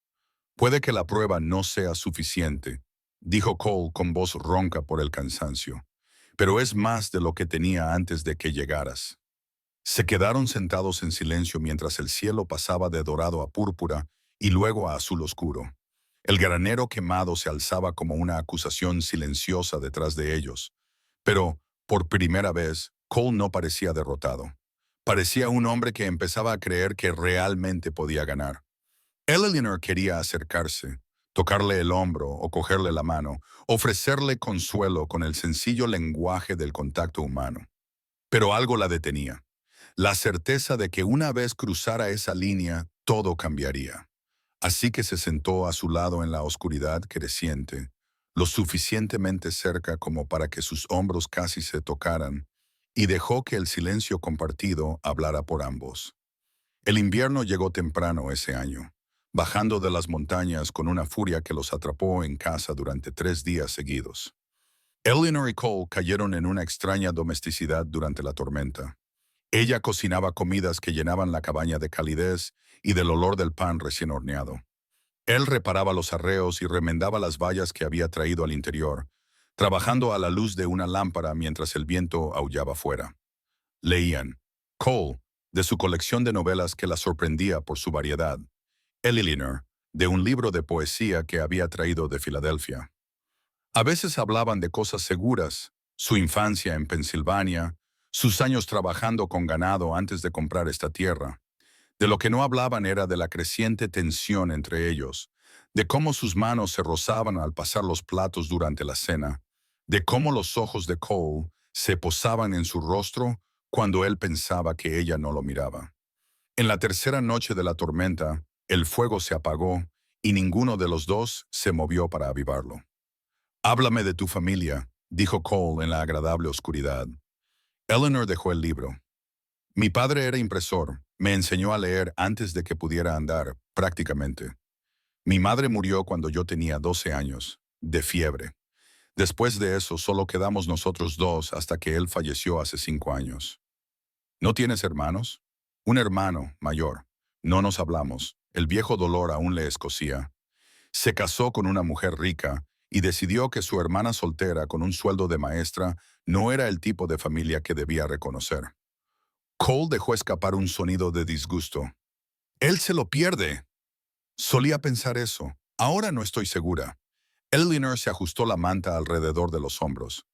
Puede que la prueba no sea suficiente, dijo Cole con voz ronca por el cansancio, pero es más de lo que tenía antes de que llegaras. Se quedaron sentados en silencio mientras el cielo pasaba de dorado a púrpura y luego a azul oscuro. El granero quemado se alzaba como una acusación silenciosa detrás de ellos. Pero, por primera vez, Cole no parecía derrotado. Parecía un hombre que empezaba a creer que realmente podía ganar. Eleanor quería acercarse, tocarle el hombro o cogerle la mano, ofrecerle consuelo con el sencillo lenguaje del contacto humano. Pero algo la detenía. La certeza de que una vez cruzara esa línea, todo cambiaría. Así que se sentó a su lado en la oscuridad creciente, lo suficientemente cerca como para que sus hombros casi se tocaran, y dejó que el silencio compartido hablara por ambos. El invierno llegó temprano ese año, bajando de las montañas con una furia que los atrapó en casa durante 3 días seguidos. Eleanor y Cole cayeron en una extraña domesticidad durante la tormenta. Ella cocinaba comidas que llenaban la cabaña de calidez y del olor del pan recién horneado. Él reparaba los arreos y remendaba las vallas que había traído al interior, trabajando a la luz de una lámpara mientras el viento aullaba fuera. Leían. Cole, de su colección de novelas que la sorprendía por su variedad. Eleanor, de un libro de poesía que había traído de Filadelfia. A veces hablaban de cosas seguras, su infancia en Pensilvania, sus años trabajando con ganado antes de comprar esta tierra. De lo que no hablaban era de la creciente tensión entre ellos, de cómo sus manos se rozaban al pasar los platos durante la cena, de cómo los ojos de Cole se posaban en su rostro cuando él pensaba que ella no lo miraba. En la tercera noche de la tormenta, el fuego se apagó y ninguno de los dos se movió para avivarlo. Háblame de tu familia, dijo Cole en la agradable oscuridad. Eleanor dejó el libro. Mi padre era impresor, me enseñó a leer antes de que pudiera andar, prácticamente. Mi madre murió cuando yo tenía 12 años, de fiebre. Después de eso solo quedamos nosotros dos hasta que él falleció hace 5 años. ¿No tienes hermanos? Un hermano, mayor. No nos hablamos. El viejo dolor aún le escocía. Se casó con una mujer rica y decidió que su hermana soltera con un sueldo de maestra no era el tipo de familia que debía reconocer. Cole dejó escapar un sonido de disgusto. Él se lo pierde. Solía pensar eso. Ahora no estoy segura. Eleanor se ajustó la manta alrededor de los hombros.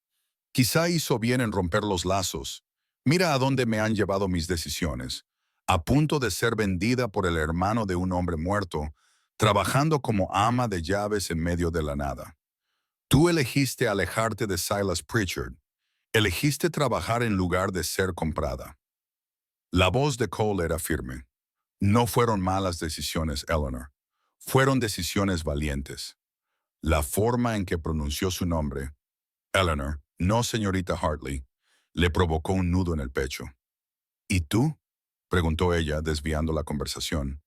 Quizá hizo bien en romper los lazos. Mira a dónde me han llevado mis decisiones. A punto de ser vendida por el hermano de un hombre muerto, trabajando como ama de llaves en medio de la nada. Tú elegiste alejarte de Silas Pritchard. Elegiste trabajar en lugar de ser comprada. La voz de Cole era firme. No fueron malas decisiones, Eleanor. Fueron decisiones valientes. La forma en que pronunció su nombre, Eleanor, no señorita Hartley, le provocó un nudo en el pecho. ¿Y tú? Preguntó ella, desviando la conversación.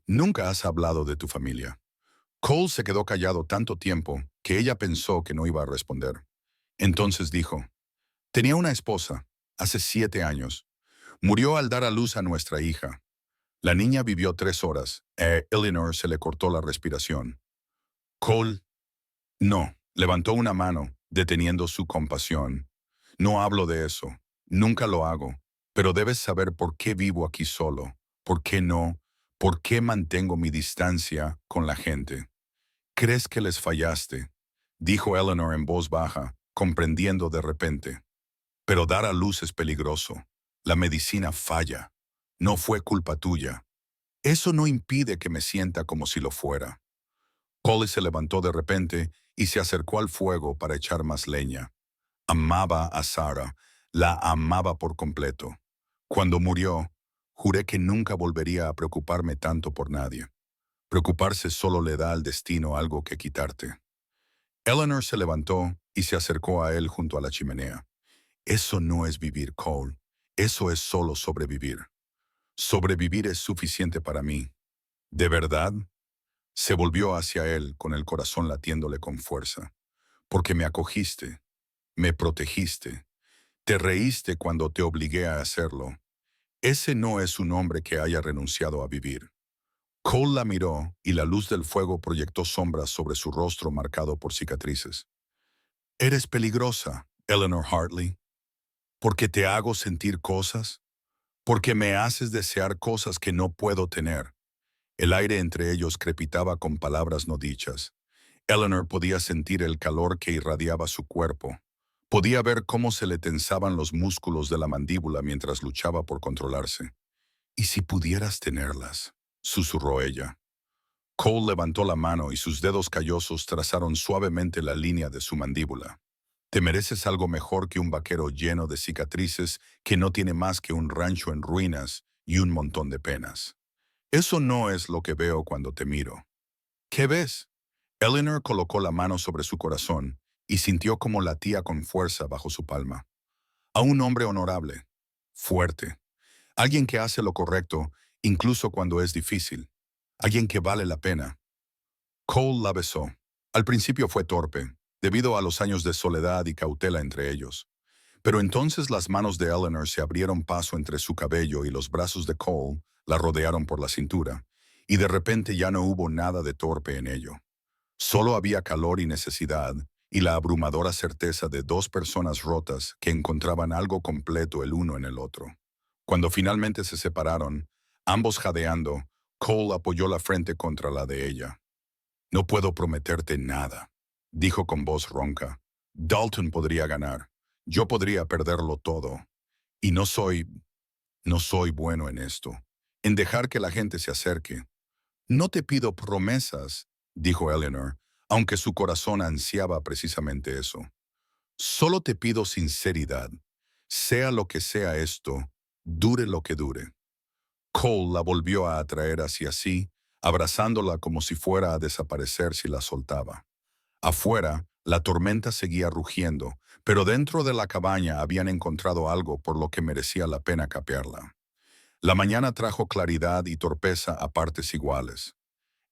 Nunca has hablado de tu familia. Cole se quedó callado tanto tiempo que ella pensó que no iba a responder. Entonces dijo, tenía una esposa, hace 7 años. Murió al dar a luz a nuestra hija. La niña vivió 3 horas. Eleanor se le cortó la respiración. Cole, no, levantó una mano, deteniendo su compasión. No hablo de eso. Nunca lo hago. Pero debes saber por qué vivo aquí solo. ¿Por qué no? ¿Por qué mantengo mi distancia con la gente? ¿Crees que les fallaste? Dijo Eleanor en voz baja, comprendiendo de repente. Pero dar a luz es peligroso. La medicina falla. No fue culpa tuya. Eso no impide que me sienta como si lo fuera. Polly se levantó de repente y se acercó al fuego para echar más leña. Amaba a Sarah, la amaba por completo. Cuando murió, juré que nunca volvería a preocuparme tanto por nadie. Preocuparse solo le da al destino algo que quitarte. Eleanor se levantó y se acercó a él junto a la chimenea. Eso no es vivir, Cole. Eso es solo sobrevivir. Sobrevivir es suficiente para mí. ¿De verdad? Se volvió hacia él con el corazón latiéndole con fuerza. Porque me acogiste, me protegiste, te reíste cuando te obligué a hacerlo. Ese no es un hombre que haya renunciado a vivir. Cole la miró y la luz del fuego proyectó sombras sobre su rostro marcado por cicatrices. Eres peligrosa, Eleanor Hartley, porque te hago sentir cosas, porque me haces desear cosas que no puedo tener. El aire entre ellos crepitaba con palabras no dichas. Eleanor podía sentir el calor que irradiaba su cuerpo. Podía ver cómo se le tensaban los músculos de la mandíbula mientras luchaba por controlarse. «¿Y si pudieras tenerlas?», susurró ella. Cole levantó la mano y sus dedos callosos trazaron suavemente la línea de su mandíbula. «Te mereces algo mejor que un vaquero lleno de cicatrices que no tiene más que un rancho en ruinas y un montón de penas. Eso no es lo que veo cuando te miro». «¿Qué ves?». Eleanor colocó la mano sobre su corazón y sintió cómo latía con fuerza bajo su palma. A un hombre honorable, fuerte, alguien que hace lo correcto incluso cuando es difícil, alguien que vale la pena. Cole la besó. Al principio fue torpe, debido a los años de soledad y cautela entre ellos. Pero entonces las manos de Eleanor se abrieron paso entre su cabello y los brazos de Cole la rodearon por la cintura, y de repente ya no hubo nada de torpe en ello. Solo había calor y necesidad, y la abrumadora certeza de dos personas rotas que encontraban algo completo el uno en el otro. Cuando finalmente se separaron, ambos jadeando, Cole apoyó la frente contra la de ella. «No puedo prometerte nada», dijo con voz ronca. «Dalton podría ganar. Yo podría perderlo todo. Y no soy bueno en esto, en dejar que la gente se acerque». «No te pido promesas», dijo Eleanor, aunque su corazón ansiaba precisamente eso. «Solo te pido sinceridad. Sea lo que sea esto, dure lo que dure». Cole la volvió a atraer hacia sí, abrazándola como si fuera a desaparecer si la soltaba. Afuera, la tormenta seguía rugiendo, pero dentro de la cabaña habían encontrado algo por lo que merecía la pena capearla. La mañana trajo claridad y torpeza a partes iguales.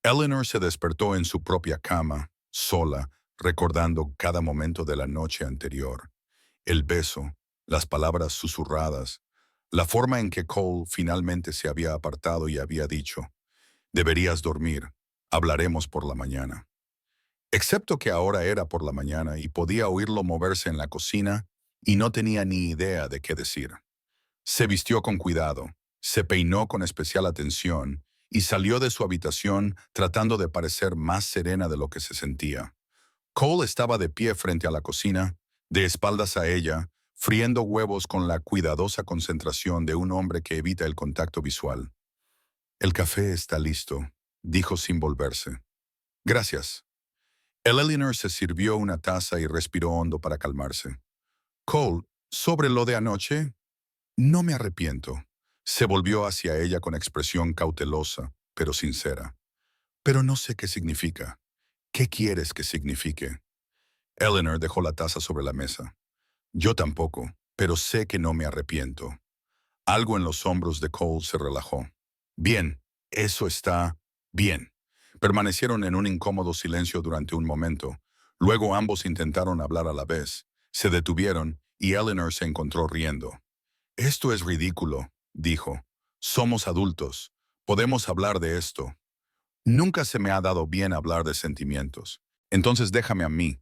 Eleanor se despertó en su propia cama, sola, recordando cada momento de la noche anterior. El beso, las palabras susurradas, la forma en que Cole finalmente se había apartado y había dicho, «Deberías dormir, hablaremos por la mañana». Excepto que ahora era por la mañana y podía oírlo moverse en la cocina y no tenía ni idea de qué decir. Se vistió con cuidado, se peinó con especial atención y salió de su habitación tratando de parecer más serena de lo que se sentía. Cole estaba de pie frente a la cocina, de espaldas a ella, friendo huevos con la cuidadosa concentración de un hombre que evita el contacto visual. «El café está listo», dijo sin volverse. «Gracias». Eleanor se sirvió una taza y respiró hondo para calmarse. «Cole, sobre lo de anoche, no me arrepiento». Se volvió hacia ella con expresión cautelosa, pero sincera. «Pero no sé qué significa. ¿Qué quieres que signifique?». Eleanor dejó la taza sobre la mesa. «Yo tampoco, pero sé que no me arrepiento». Algo en los hombros de Cole se relajó. «Bien, eso está bien». Permanecieron en un incómodo silencio durante un momento. Luego ambos intentaron hablar a la vez. Se detuvieron y Eleanor se encontró riendo. «Esto es ridículo», dijo. «Somos adultos. Podemos hablar de esto. Nunca se me ha dado bien hablar de sentimientos. Entonces déjame a mí.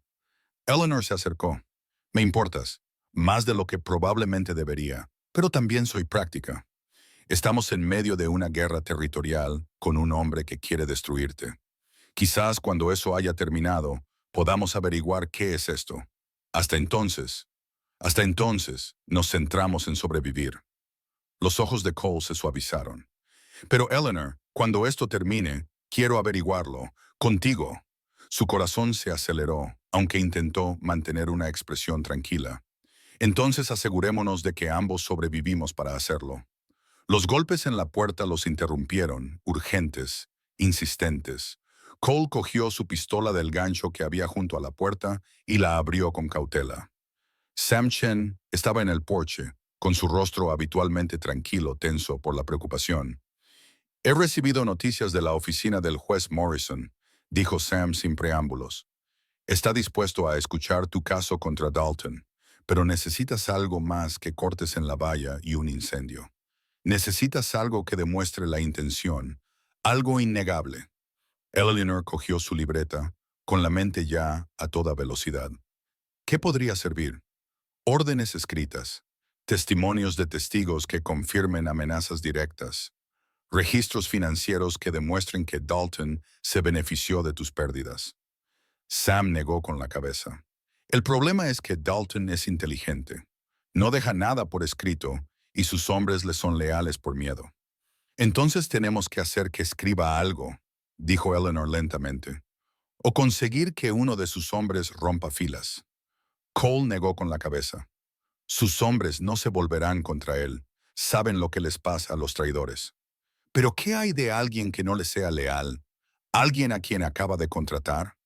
Eleanor se acercó. Me importas, más de lo que probablemente debería, pero también soy práctica. Estamos en medio de una guerra territorial con un hombre que quiere destruirte. Quizás cuando eso haya terminado, podamos averiguar qué es esto. Hasta entonces, hasta entonces, nos centramos en sobrevivir. Los ojos de Cole se suavizaron. Pero Eleanor, cuando esto termine, quiero averiguarlo, contigo. Su corazón se aceleró, aunque intentó mantener una expresión tranquila. Entonces asegurémonos de que ambos sobrevivimos para hacerlo. Los golpes en la puerta los interrumpieron, urgentes, insistentes. Cole cogió su pistola del gancho que había junto a la puerta y la abrió con cautela. Sam Chen estaba en el porche, con su rostro habitualmente tranquilo, tenso por la preocupación. He recibido noticias de la oficina del juez Morrison, dijo Sam sin preámbulos. Está dispuesto a escuchar tu caso contra Dalton, pero necesitas algo más que cortes en la valla y un incendio. Necesitas algo que demuestre la intención, algo innegable. Eleanor cogió su libreta, con la mente ya a toda velocidad. ¿Qué podría servir? Órdenes escritas, testimonios de testigos que confirmen amenazas directas, registros financieros que demuestren que Dalton se benefició de tus pérdidas. Sam negó con la cabeza. El problema es que Dalton es inteligente. No deja nada por escrito y sus hombres le son leales por miedo. Entonces tenemos que hacer que escriba algo, dijo Eleanor lentamente, o conseguir que uno de sus hombres rompa filas. Cole negó con la cabeza. Sus hombres no se volverán contra él. Saben lo que les pasa a los traidores. Pero ¿qué hay de alguien que no le sea leal? ¿Alguien a quien acaba de contratar?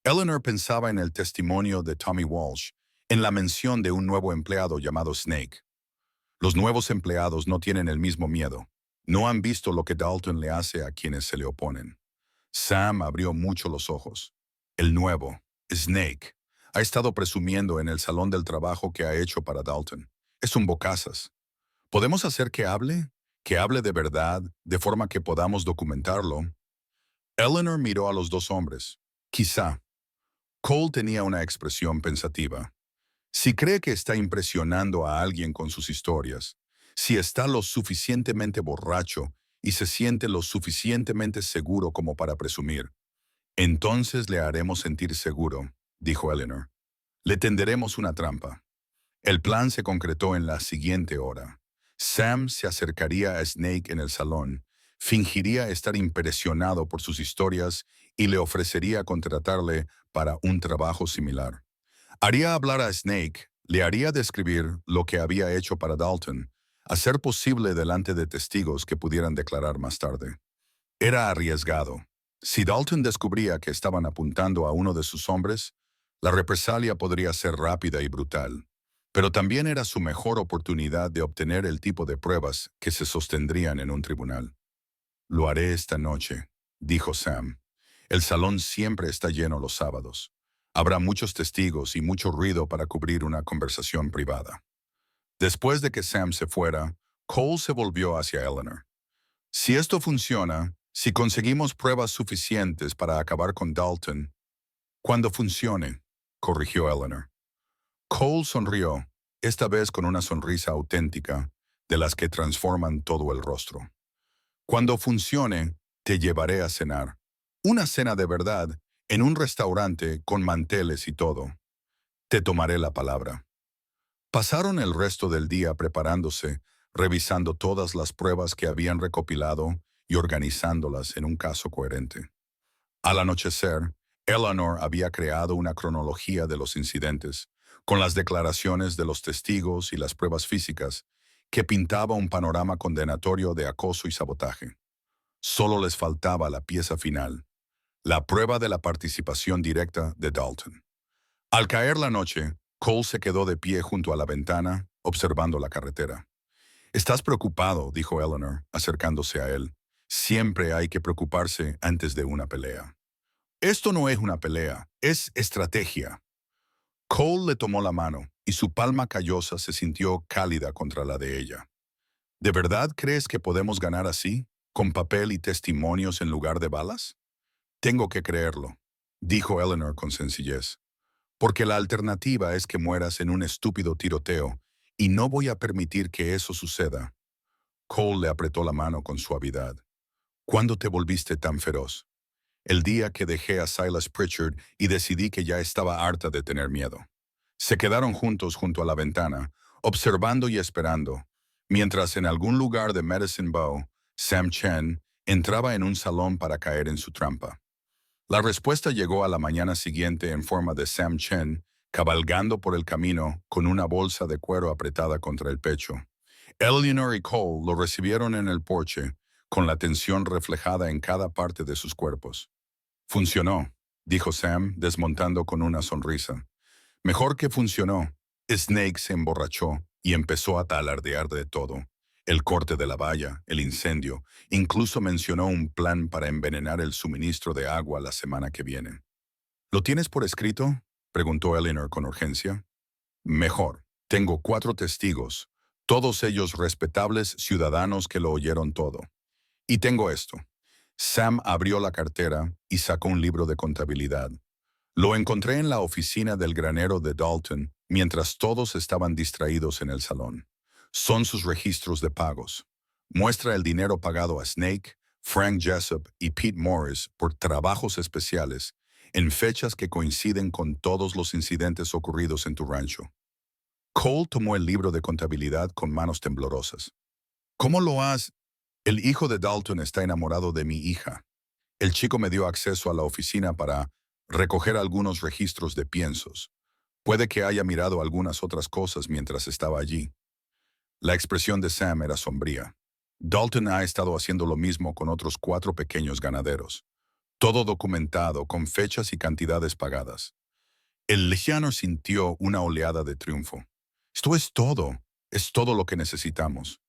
Eleanor pensaba en el testimonio de Tommy Walsh, en la mención de un nuevo empleado llamado Snake. Los nuevos empleados no tienen el mismo miedo. No han visto lo que Dalton le hace a quienes se le oponen. Sam abrió mucho los ojos. El nuevo, Snake, ha estado presumiendo en el salón del trabajo que ha hecho para Dalton. Es un bocazas. ¿Podemos hacer que hable? Que hable de verdad, de forma que podamos documentarlo. Eleanor miró a los dos hombres. Quizá. Cole tenía una expresión pensativa. Si cree que está impresionando a alguien con sus historias, si está lo suficientemente borracho y se siente lo suficientemente seguro como para presumir, entonces le haremos sentir seguro, dijo Eleanor. Le tenderemos una trampa. El plan se concretó en la siguiente hora. Sam se acercaría a Snake en el salón, fingiría estar impresionado por sus historias y le ofrecería contratarle para un trabajo similar. Haría hablar a Snake, le haría describir lo que había hecho para Dalton, a ser posible delante de testigos que pudieran declarar más tarde. Era arriesgado. Si Dalton descubría que estaban apuntando a uno de sus hombres, la represalia podría ser rápida y brutal. Pero también era su mejor oportunidad de obtener el tipo de pruebas que se sostendrían en un tribunal. Lo haré esta noche, dijo Sam. El salón siempre está lleno los sábados. Habrá muchos testigos y mucho ruido para cubrir una conversación privada. Después de que Sam se fuera, Cole se volvió hacia Eleanor. Si esto funciona, si conseguimos pruebas suficientes para acabar con Dalton, cuando funcione, corrigió Eleanor. Cole sonrió, esta vez con una sonrisa auténtica, de las que transforman todo el rostro. Cuando funcione, te llevaré a cenar. Una cena de verdad, en un restaurante con manteles y todo. Te tomaré la palabra. Pasaron el resto del día preparándose, revisando todas las pruebas que habían recopilado y organizándolas en un caso coherente. Al anochecer, Eleanor había creado una cronología de los incidentes, con las declaraciones de los testigos y las pruebas físicas, que pintaba un panorama condenatorio de acoso y sabotaje. Solo les faltaba la pieza final, la prueba de la participación directa de Dalton. Al caer la noche, Cole se quedó de pie junto a la ventana, observando la carretera. «Estás preocupado», dijo Eleanor, acercándose a él. «Siempre hay que preocuparse antes de una pelea». «Esto no es una pelea, es estrategia». Cole le tomó la mano, y su palma callosa se sintió cálida contra la de ella. «¿De verdad crees que podemos ganar así?» ¿Con papel y testimonios en lugar de balas? Tengo que creerlo, dijo Eleanor con sencillez, porque la alternativa es que mueras en un estúpido tiroteo, y no voy a permitir que eso suceda. Cole le apretó la mano con suavidad. ¿Cuándo te volviste tan feroz? El día que dejé a Silas Pritchard y decidí que ya estaba harta de tener miedo. Se quedaron juntos junto a la ventana, observando y esperando, mientras en algún lugar de Medicine Bow, Sam Chen entraba en un salón para caer en su trampa. La respuesta llegó a la mañana siguiente en forma de Sam Chen, cabalgando por el camino con una bolsa de cuero apretada contra el pecho. Eleanor y Cole lo recibieron en el porche, con la tensión reflejada en cada parte de sus cuerpos. Funcionó, dijo Sam, desmontando con una sonrisa. Mejor que funcionó. Snake se emborrachó y empezó a alardear de todo. El corte de la valla, el incendio, incluso mencionó un plan para envenenar el suministro de agua la semana que viene. ¿Lo tienes por escrito?, preguntó Eleanor con urgencia. Mejor. Tengo 4 testigos, todos ellos respetables ciudadanos que lo oyeron todo. Y tengo esto. Sam abrió la cartera y sacó un libro de contabilidad. Lo encontré en la oficina del granero de Dalton mientras todos estaban distraídos en el salón. Son sus registros de pagos. Muestra el dinero pagado a Snake, Frank Jessup y Pete Morris por trabajos especiales en fechas que coinciden con todos los incidentes ocurridos en tu rancho. Cole tomó el libro de contabilidad con manos temblorosas. ¿Cómo lo has? El hijo de Dalton está enamorado de mi hija. El chico me dio acceso a la oficina para recoger algunos registros de piensos. Puede que haya mirado algunas otras cosas mientras estaba allí. La expresión de Sam era sombría. Dalton ha estado haciendo lo mismo con otros 4 pequeños ganaderos. Todo documentado, con fechas y cantidades pagadas. El legiano sintió una oleada de triunfo. Esto es todo lo que necesitamos.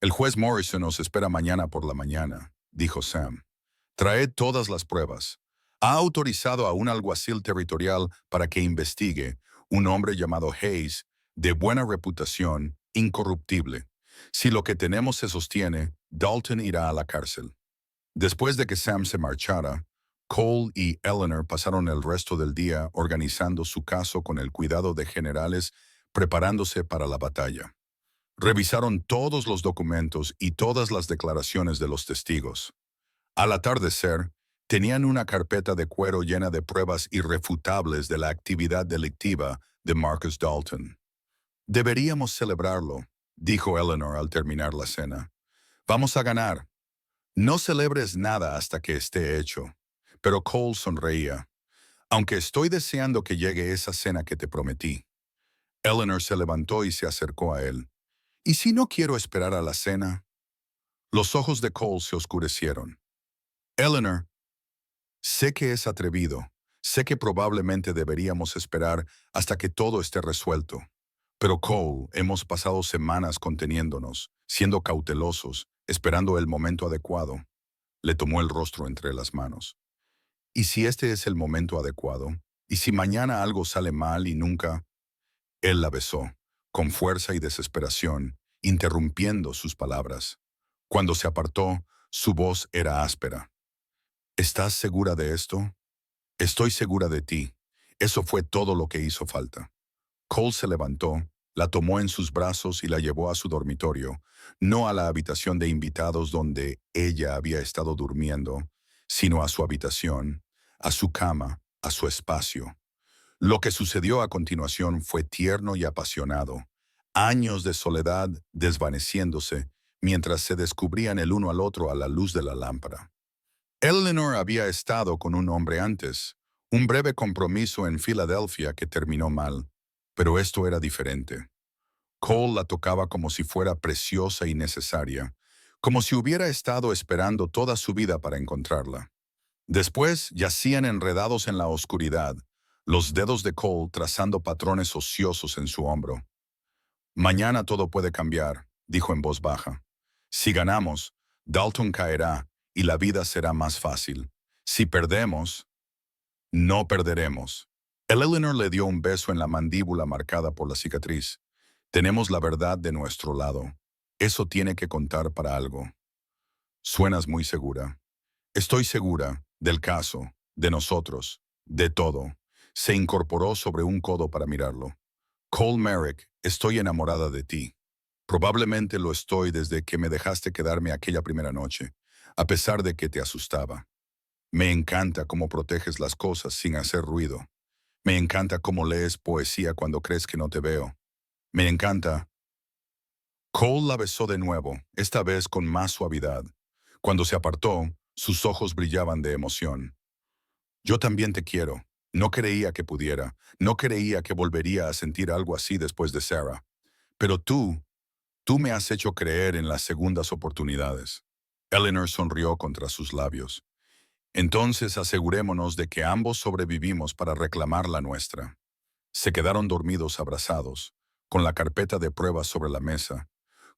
El juez Morrison nos espera mañana por la mañana, dijo Sam. Traed todas las pruebas. Ha autorizado a un alguacil territorial para que investigue, un hombre llamado Hayes, de buena reputación, incorruptible. Si lo que tenemos se sostiene, Dalton irá a la cárcel. Después de que Sam se marchara, Cole y Eleanor pasaron el resto del día organizando su caso con el cuidado de generales preparándose para la batalla. Revisaron todos los documentos y todas las declaraciones de los testigos. Al atardecer, tenían una carpeta de cuero llena de pruebas irrefutables de la actividad delictiva de Marcus Dalton. Deberíamos celebrarlo, dijo Eleanor al terminar la cena. Vamos a ganar. No celebres nada hasta que esté hecho. Pero Cole sonreía. Aunque estoy deseando que llegue esa cena que te prometí. Eleanor se levantó y se acercó a él. ¿Y si no quiero esperar a la cena? Los ojos de Cole se oscurecieron. Eleanor, sé que es atrevido, sé que probablemente deberíamos esperar hasta que todo esté resuelto. Pero Cole, hemos pasado semanas conteniéndonos, siendo cautelosos, esperando el momento adecuado. Le tomó el rostro entre las manos. ¿Y si este es el momento adecuado? ¿Y si mañana algo sale mal y nunca? Él la besó, con fuerza y desesperación, interrumpiendo sus palabras. Cuando se apartó, su voz era áspera. ¿Estás segura de esto? Estoy segura de ti. Eso fue todo lo que hizo falta. Cole se levantó, la tomó en sus brazos y la llevó a su dormitorio, no a la habitación de invitados donde ella había estado durmiendo, sino a su habitación, a su cama, a su espacio. Lo que sucedió a continuación fue tierno y apasionado, años de soledad desvaneciéndose mientras se descubrían el uno al otro a la luz de la lámpara. Eleanor había estado con un hombre antes, un breve compromiso en Filadelfia que terminó mal, pero esto era diferente. Cole la tocaba como si fuera preciosa y necesaria, como si hubiera estado esperando toda su vida para encontrarla. Después yacían enredados en la oscuridad, los dedos de Cole trazando patrones ociosos en su hombro. Mañana todo puede cambiar, dijo en voz baja. Si ganamos, Dalton caerá y la vida será más fácil. Si perdemos, no perderemos. Eleanor le dio un beso en la mandíbula marcada por la cicatriz. Tenemos la verdad de nuestro lado. Eso tiene que contar para algo. Suenas muy segura. Estoy segura del caso, de nosotros, de todo. Se incorporó sobre un codo para mirarlo. Cole Merrick, estoy enamorada de ti. Probablemente lo estoy desde que me dejaste quedarme aquella primera noche, a pesar de que te asustaba. Me encanta cómo proteges las cosas sin hacer ruido. Me encanta cómo lees poesía cuando crees que no te veo. Me encanta. Cole la besó de nuevo, esta vez con más suavidad. Cuando se apartó, sus ojos brillaban de emoción. Yo también te quiero. No creía que pudiera. No creía que volvería a sentir algo así después de Sarah. Pero tú me has hecho creer en las segundas oportunidades. Eleanor sonrió contra sus labios. Entonces asegurémonos de que ambos sobrevivimos para reclamar la nuestra. Se quedaron dormidos abrazados, con la carpeta de pruebas sobre la mesa,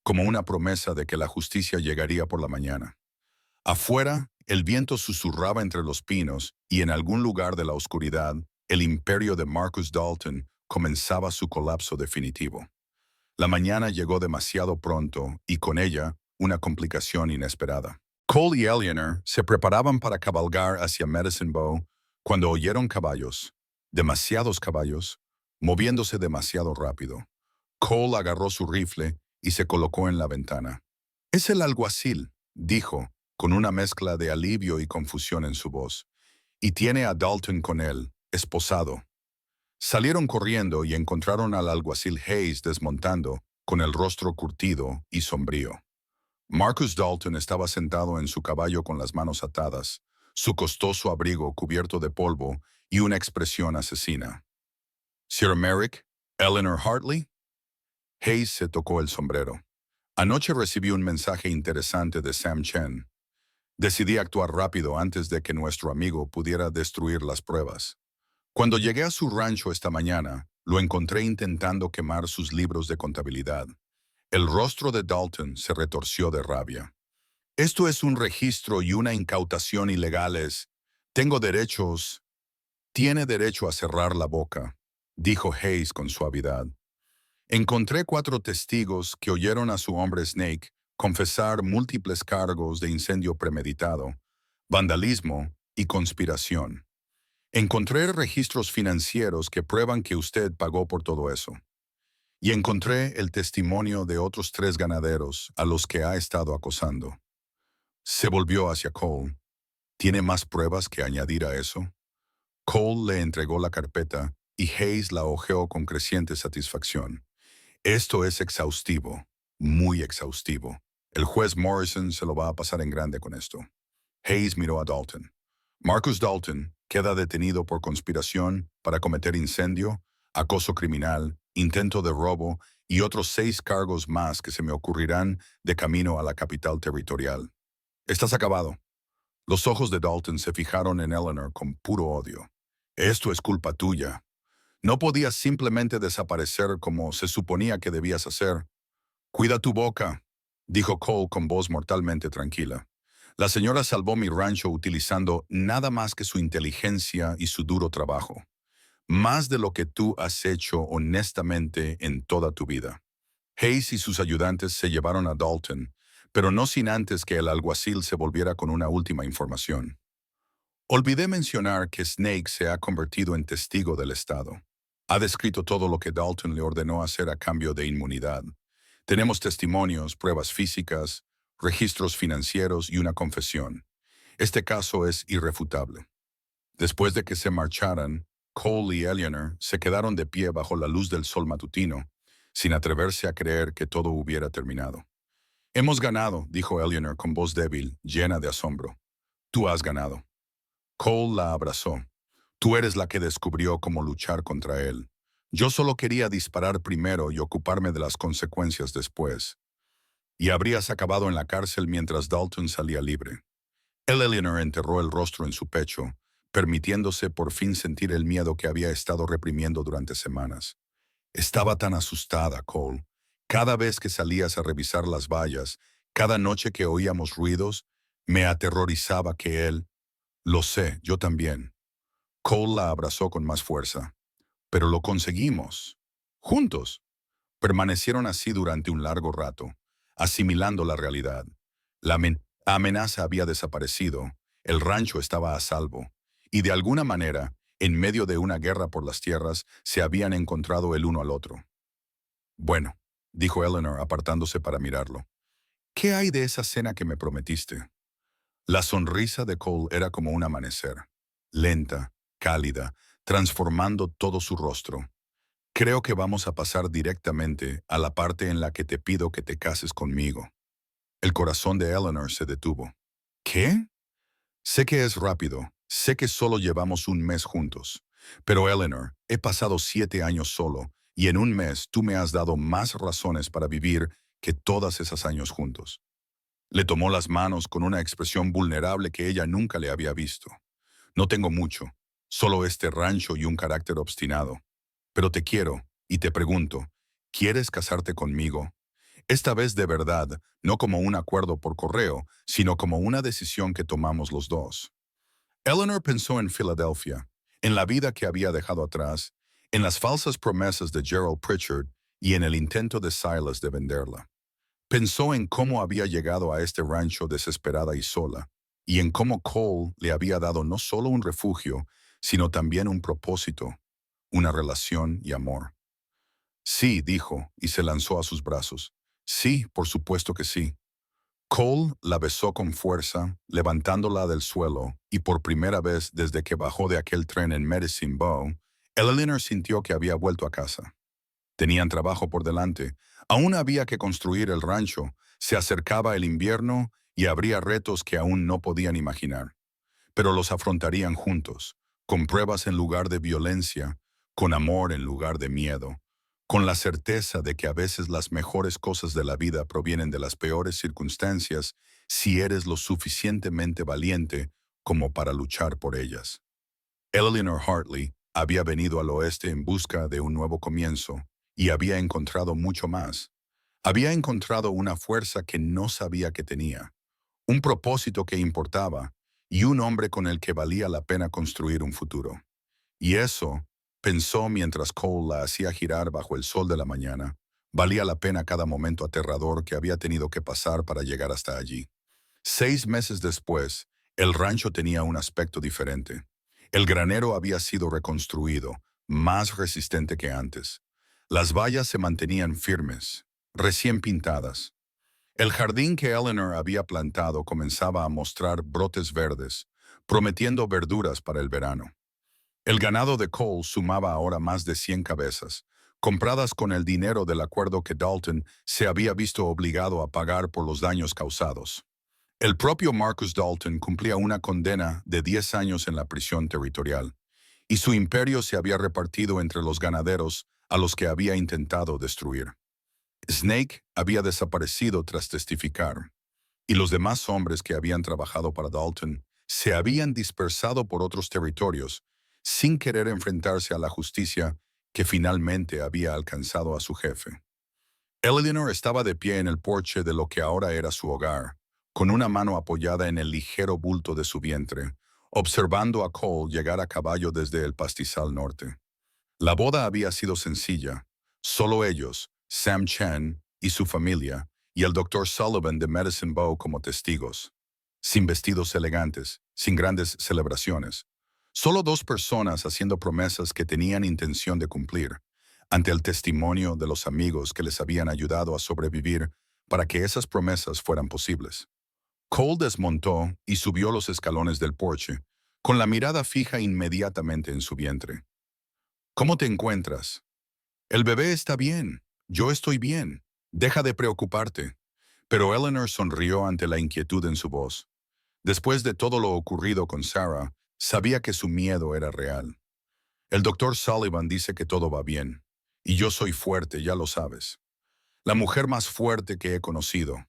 como una promesa de que la justicia llegaría por la mañana. Afuera, el viento susurraba entre los pinos y en algún lugar de la oscuridad, el imperio de Marcus Dalton comenzaba su colapso definitivo. La mañana llegó demasiado pronto y con ella una complicación inesperada. Cole y Eleanor se preparaban para cabalgar hacia Medicine Bow cuando oyeron caballos, demasiados caballos, moviéndose demasiado rápido. Cole agarró su rifle y se colocó en la ventana. «Es el alguacil», dijo, con una mezcla de alivio y confusión en su voz. «Y tiene a Dalton con él, esposado». Salieron corriendo y encontraron al alguacil Hayes desmontando, con el rostro curtido y sombrío. Marcus Dalton estaba sentado en su caballo con las manos atadas, su costoso abrigo cubierto de polvo y una expresión asesina. «Sir Merrick, Eleanor Hartley». Hayes se tocó el sombrero. «Anoche recibí un mensaje interesante de Sam Chen. Decidí actuar rápido antes de que nuestro amigo pudiera destruir las pruebas. Cuando llegué a su rancho esta mañana, lo encontré intentando quemar sus libros de contabilidad. El rostro de Dalton se retorció de rabia. «Esto es un registro y una incautación ilegales. Tengo derechos». «Tiene derecho a cerrar la boca», dijo Hayes con suavidad. «Encontré 4 testigos que oyeron a su hombre Snake confesar múltiples cargos de incendio premeditado, vandalismo y conspiración. Encontré registros financieros que prueban que usted pagó por todo eso. Y encontré el testimonio de otros 3 ganaderos a los que ha estado acosando». Se volvió hacia Cole. «¿Tiene más pruebas que añadir a eso?». Cole le entregó la carpeta y Hayes la hojeó con creciente satisfacción. «Esto es exhaustivo, muy exhaustivo. El juez Morrison se lo va a pasar en grande con esto». Hayes miró a Dalton. «Marcus Dalton queda detenido por conspiración para cometer incendio, acoso criminal, intento de robo y otros 6 cargos más que se me ocurrirán de camino a la capital territorial. Estás acabado». Los ojos de Dalton se fijaron en Eleanor con puro odio. «Esto es culpa tuya. No podías simplemente desaparecer como se suponía que debías hacer». «Cuida tu boca», dijo Cole con voz mortalmente tranquila. «La señora salvó mi rancho utilizando nada más que su inteligencia y su duro trabajo. Más de lo que tú has hecho honestamente en toda tu vida». Hayes y sus ayudantes se llevaron a Dalton, pero no sin antes que el alguacil se volviera con una última información. «Olvidé mencionar que Snake se ha convertido en testigo del Estado. Ha descrito todo lo que Dalton le ordenó hacer a cambio de inmunidad. Tenemos testimonios, pruebas físicas, registros financieros y una confesión. Este caso es irrefutable». Después de que se marcharan, Cole y Eleanor se quedaron de pie bajo la luz del sol matutino, sin atreverse a creer que todo hubiera terminado. «Hemos ganado», dijo Eleanor con voz débil, llena de asombro. «Tú has ganado». Cole la abrazó. «Tú eres la que descubrió cómo luchar contra él. Yo solo quería disparar primero y ocuparme de las consecuencias después. Y habrías acabado en la cárcel mientras Dalton salía libre». Eleanor enterró el rostro en su pecho, permitiéndose por fin sentir el miedo que había estado reprimiendo durante semanas. «Estaba tan asustada, Cole. Cada vez que salías a revisar las vallas, cada noche que oíamos ruidos, me aterrorizaba que él...». «Lo sé, yo también». Cole la abrazó con más fuerza. «Pero lo conseguimos. Juntos». Permanecieron así durante un largo rato, asimilando la realidad. La La amenaza había desaparecido, el rancho estaba a salvo, y de alguna manera, en medio de una guerra por las tierras, se habían encontrado el uno al otro. Bueno, dijo Eleanor apartándose para mirarlo. ¿Qué hay de esa cena que me prometiste? La sonrisa de Cole era como un amanecer, lenta, cálida, transformando todo su rostro. Creo que vamos a pasar directamente a la parte en la que te pido que te cases conmigo. El corazón de Eleanor se detuvo. ¿Qué? Sé que es rápido, sé que solo llevamos un mes juntos, pero Eleanor, he pasado 7 años solo y en un mes tú me has dado más razones para vivir que todas esos años juntos. Le tomó las manos con una expresión vulnerable que ella nunca le había visto. No tengo mucho, solo este rancho y un carácter obstinado. Pero te quiero y te pregunto, ¿quieres casarte conmigo? Esta vez de verdad, no como un acuerdo por correo, sino como una decisión que tomamos los dos. Eleanor pensó en Filadelfia, en la vida que había dejado atrás, en las falsas promesas de Gerald Pritchard y en el intento de Silas de venderla. Pensó en cómo había llegado a este rancho desesperada y sola, y en cómo Cole le había dado no solo un refugio, sino también un propósito, una relación y amor. Sí, dijo, y se lanzó a sus brazos. Sí, por supuesto que sí. Cole la besó con fuerza, levantándola del suelo, y por primera vez desde que bajó de aquel tren en Medicine Bow, Eleanor sintió que había vuelto a casa. Tenían trabajo por delante, aún había que construir el rancho, se acercaba el invierno y habría retos que aún no podían imaginar. Pero los afrontarían juntos, con pruebas en lugar de violencia, con amor en lugar de miedo, con la certeza de que a veces las mejores cosas de la vida provienen de las peores circunstancias si eres lo suficientemente valiente como para luchar por ellas. Eleanor Hartley había venido al oeste en busca de un nuevo comienzo y había encontrado mucho más. Había encontrado una fuerza que no sabía que tenía, un propósito que importaba y un hombre con el que valía la pena construir un futuro. Y eso, pensó mientras Cole la hacía girar bajo el sol de la mañana, valía la pena cada momento aterrador que había tenido que pasar para llegar hasta allí. 6 meses después, el rancho tenía un aspecto diferente. El granero había sido reconstruido, más resistente que antes. Las vallas se mantenían firmes, recién pintadas. El jardín que Eleanor había plantado comenzaba a mostrar brotes verdes, prometiendo verduras para el verano. El ganado de Cole sumaba ahora más de 100 cabezas, compradas con el dinero del acuerdo que Dalton se había visto obligado a pagar por los daños causados. El propio Marcus Dalton cumplía una condena de 10 años en la prisión territorial, y su imperio se había repartido entre los ganaderos a los que había intentado destruir. Snake había desaparecido tras testificar, y los demás hombres que habían trabajado para Dalton se habían dispersado por otros territorios sin querer enfrentarse a la justicia que finalmente había alcanzado a su jefe. Eleanor estaba de pie en el porche de lo que ahora era su hogar, con una mano apoyada en el ligero bulto de su vientre, observando a Cole llegar a caballo desde el pastizal norte. La boda había sido sencilla, solo ellos, Sam Chen y su familia, y el Dr. Sullivan de Medicine Bow como testigos. Sin vestidos elegantes, sin grandes celebraciones. Solo dos personas haciendo promesas que tenían intención de cumplir, ante el testimonio de los amigos que les habían ayudado a sobrevivir para que esas promesas fueran posibles. Cole desmontó y subió los escalones del porche, con la mirada fija inmediatamente en su vientre. ¿Cómo te encuentras? El bebé está bien. Yo estoy bien. Deja de preocuparte. Pero Eleanor sonrió ante la inquietud en su voz. Después de todo lo ocurrido con Sarah, sabía que su miedo era real. El doctor Sullivan dice que todo va bien. Y yo soy fuerte, ya lo sabes. La mujer más fuerte que he conocido.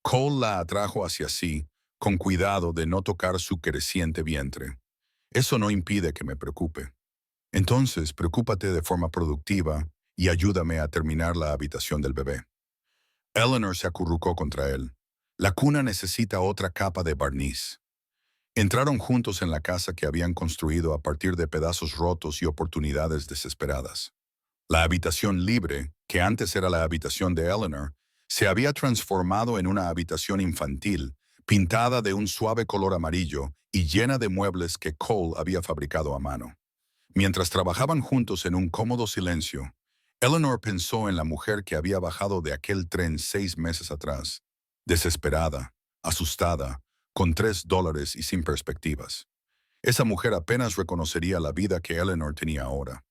Cole la atrajo hacia sí, con cuidado de no tocar su creciente vientre. Eso no impide que me preocupe. Entonces, preocúpate de forma productiva y ayúdame a terminar la habitación del bebé. Eleanor se acurrucó contra él. La cuna necesita otra capa de barniz. Entraron juntos en la casa que habían construido a partir de pedazos rotos y oportunidades desesperadas. La habitación libre, que antes era la habitación de Eleanor, se había transformado en una habitación infantil, pintada de un suave color amarillo y llena de muebles que Cole había fabricado a mano. Mientras trabajaban juntos en un cómodo silencio, Eleanor pensó en la mujer que había bajado de aquel tren 6 meses atrás, desesperada, asustada, con $3 y sin perspectivas. Esa mujer apenas reconocería la vida que Eleanor tenía ahora.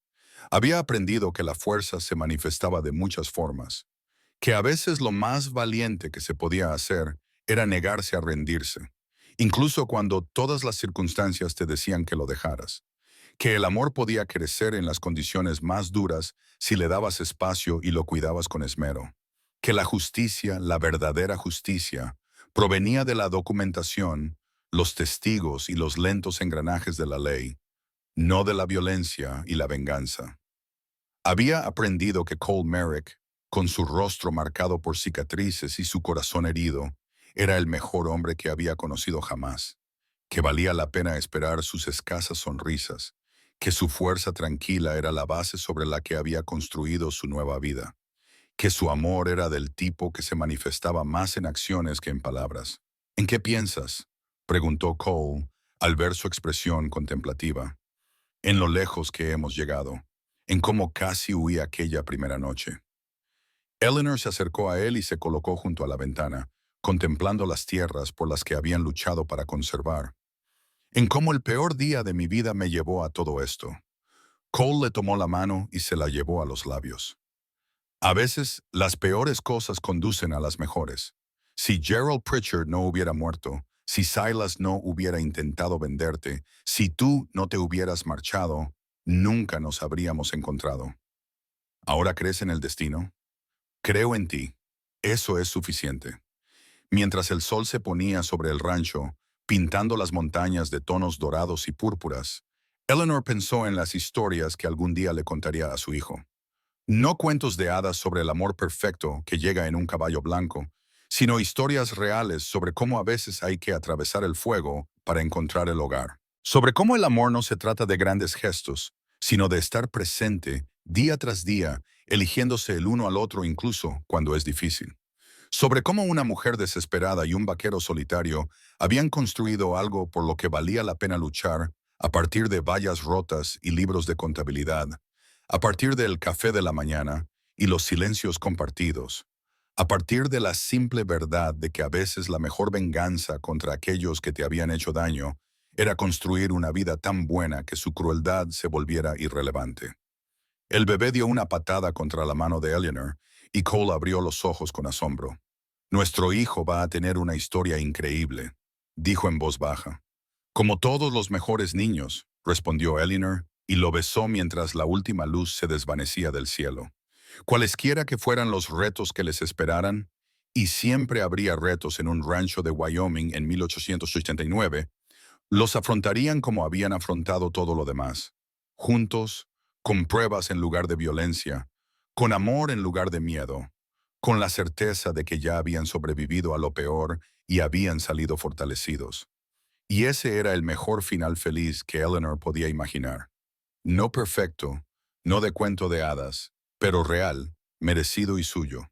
Había aprendido que la fuerza se manifestaba de muchas formas, que a veces lo más valiente que se podía hacer era negarse a rendirse, incluso cuando todas las circunstancias te decían que lo dejaras, que el amor podía crecer en las condiciones más duras si le dabas espacio y lo cuidabas con esmero, que la justicia, la verdadera justicia, provenía de la documentación, los testigos y los lentos engranajes de la ley, no de la violencia y la venganza. Había aprendido que Cole Merrick, con su rostro marcado por cicatrices y su corazón herido, era el mejor hombre que había conocido jamás, que valía la pena esperar sus escasas sonrisas, que su fuerza tranquila era la base sobre la que había construido su nueva vida, que su amor era del tipo que se manifestaba más en acciones que en palabras. ¿En qué piensas?, preguntó Cole al ver su expresión contemplativa. En lo lejos que hemos llegado, en cómo casi huí aquella primera noche. Eleanor se acercó a él y se colocó junto a la ventana, contemplando las tierras por las que habían luchado para conservar. En cómo el peor día de mi vida me llevó a todo esto. Cole le tomó la mano y se la llevó a los labios. A veces, las peores cosas conducen a las mejores. Si Gerald Pritchard no hubiera muerto, si Silas no hubiera intentado venderte, si tú no te hubieras marchado, nunca nos habríamos encontrado. ¿Ahora crees en el destino? Creo en ti. Eso es suficiente. Mientras el sol se ponía sobre el rancho, pintando las montañas de tonos dorados y púrpuras, Eleanor pensó en las historias que algún día le contaría a su hijo. No cuentos de hadas sobre el amor perfecto que llega en un caballo blanco, sino historias reales sobre cómo a veces hay que atravesar el fuego para encontrar el hogar. Sobre cómo el amor no se trata de grandes gestos, sino de estar presente día tras día, eligiéndose el uno al otro incluso cuando es difícil. Sobre cómo una mujer desesperada y un vaquero solitario habían construido algo por lo que valía la pena luchar a partir de vallas rotas y libros de contabilidad, a partir del café de la mañana y los silencios compartidos, a partir de la simple verdad de que a veces la mejor venganza contra aquellos que te habían hecho daño era construir una vida tan buena que su crueldad se volviera irrelevante. El bebé dio una patada contra la mano de Eleanor y Cole abrió los ojos con asombro. Nuestro hijo va a tener una historia increíble, dijo en voz baja. Como todos los mejores niños, respondió Eleanor, y lo besó mientras la última luz se desvanecía del cielo. Cualesquiera que fueran los retos que les esperaran, y siempre habría retos en un rancho de Wyoming en 1889, los afrontarían como habían afrontado todo lo demás, juntos, con pruebas en lugar de violencia, con amor en lugar de miedo, con la certeza de que ya habían sobrevivido a lo peor y habían salido fortalecidos. Y ese era el mejor final feliz que Eleanor podía imaginar. No perfecto, no de cuento de hadas, pero real, merecido y suyo.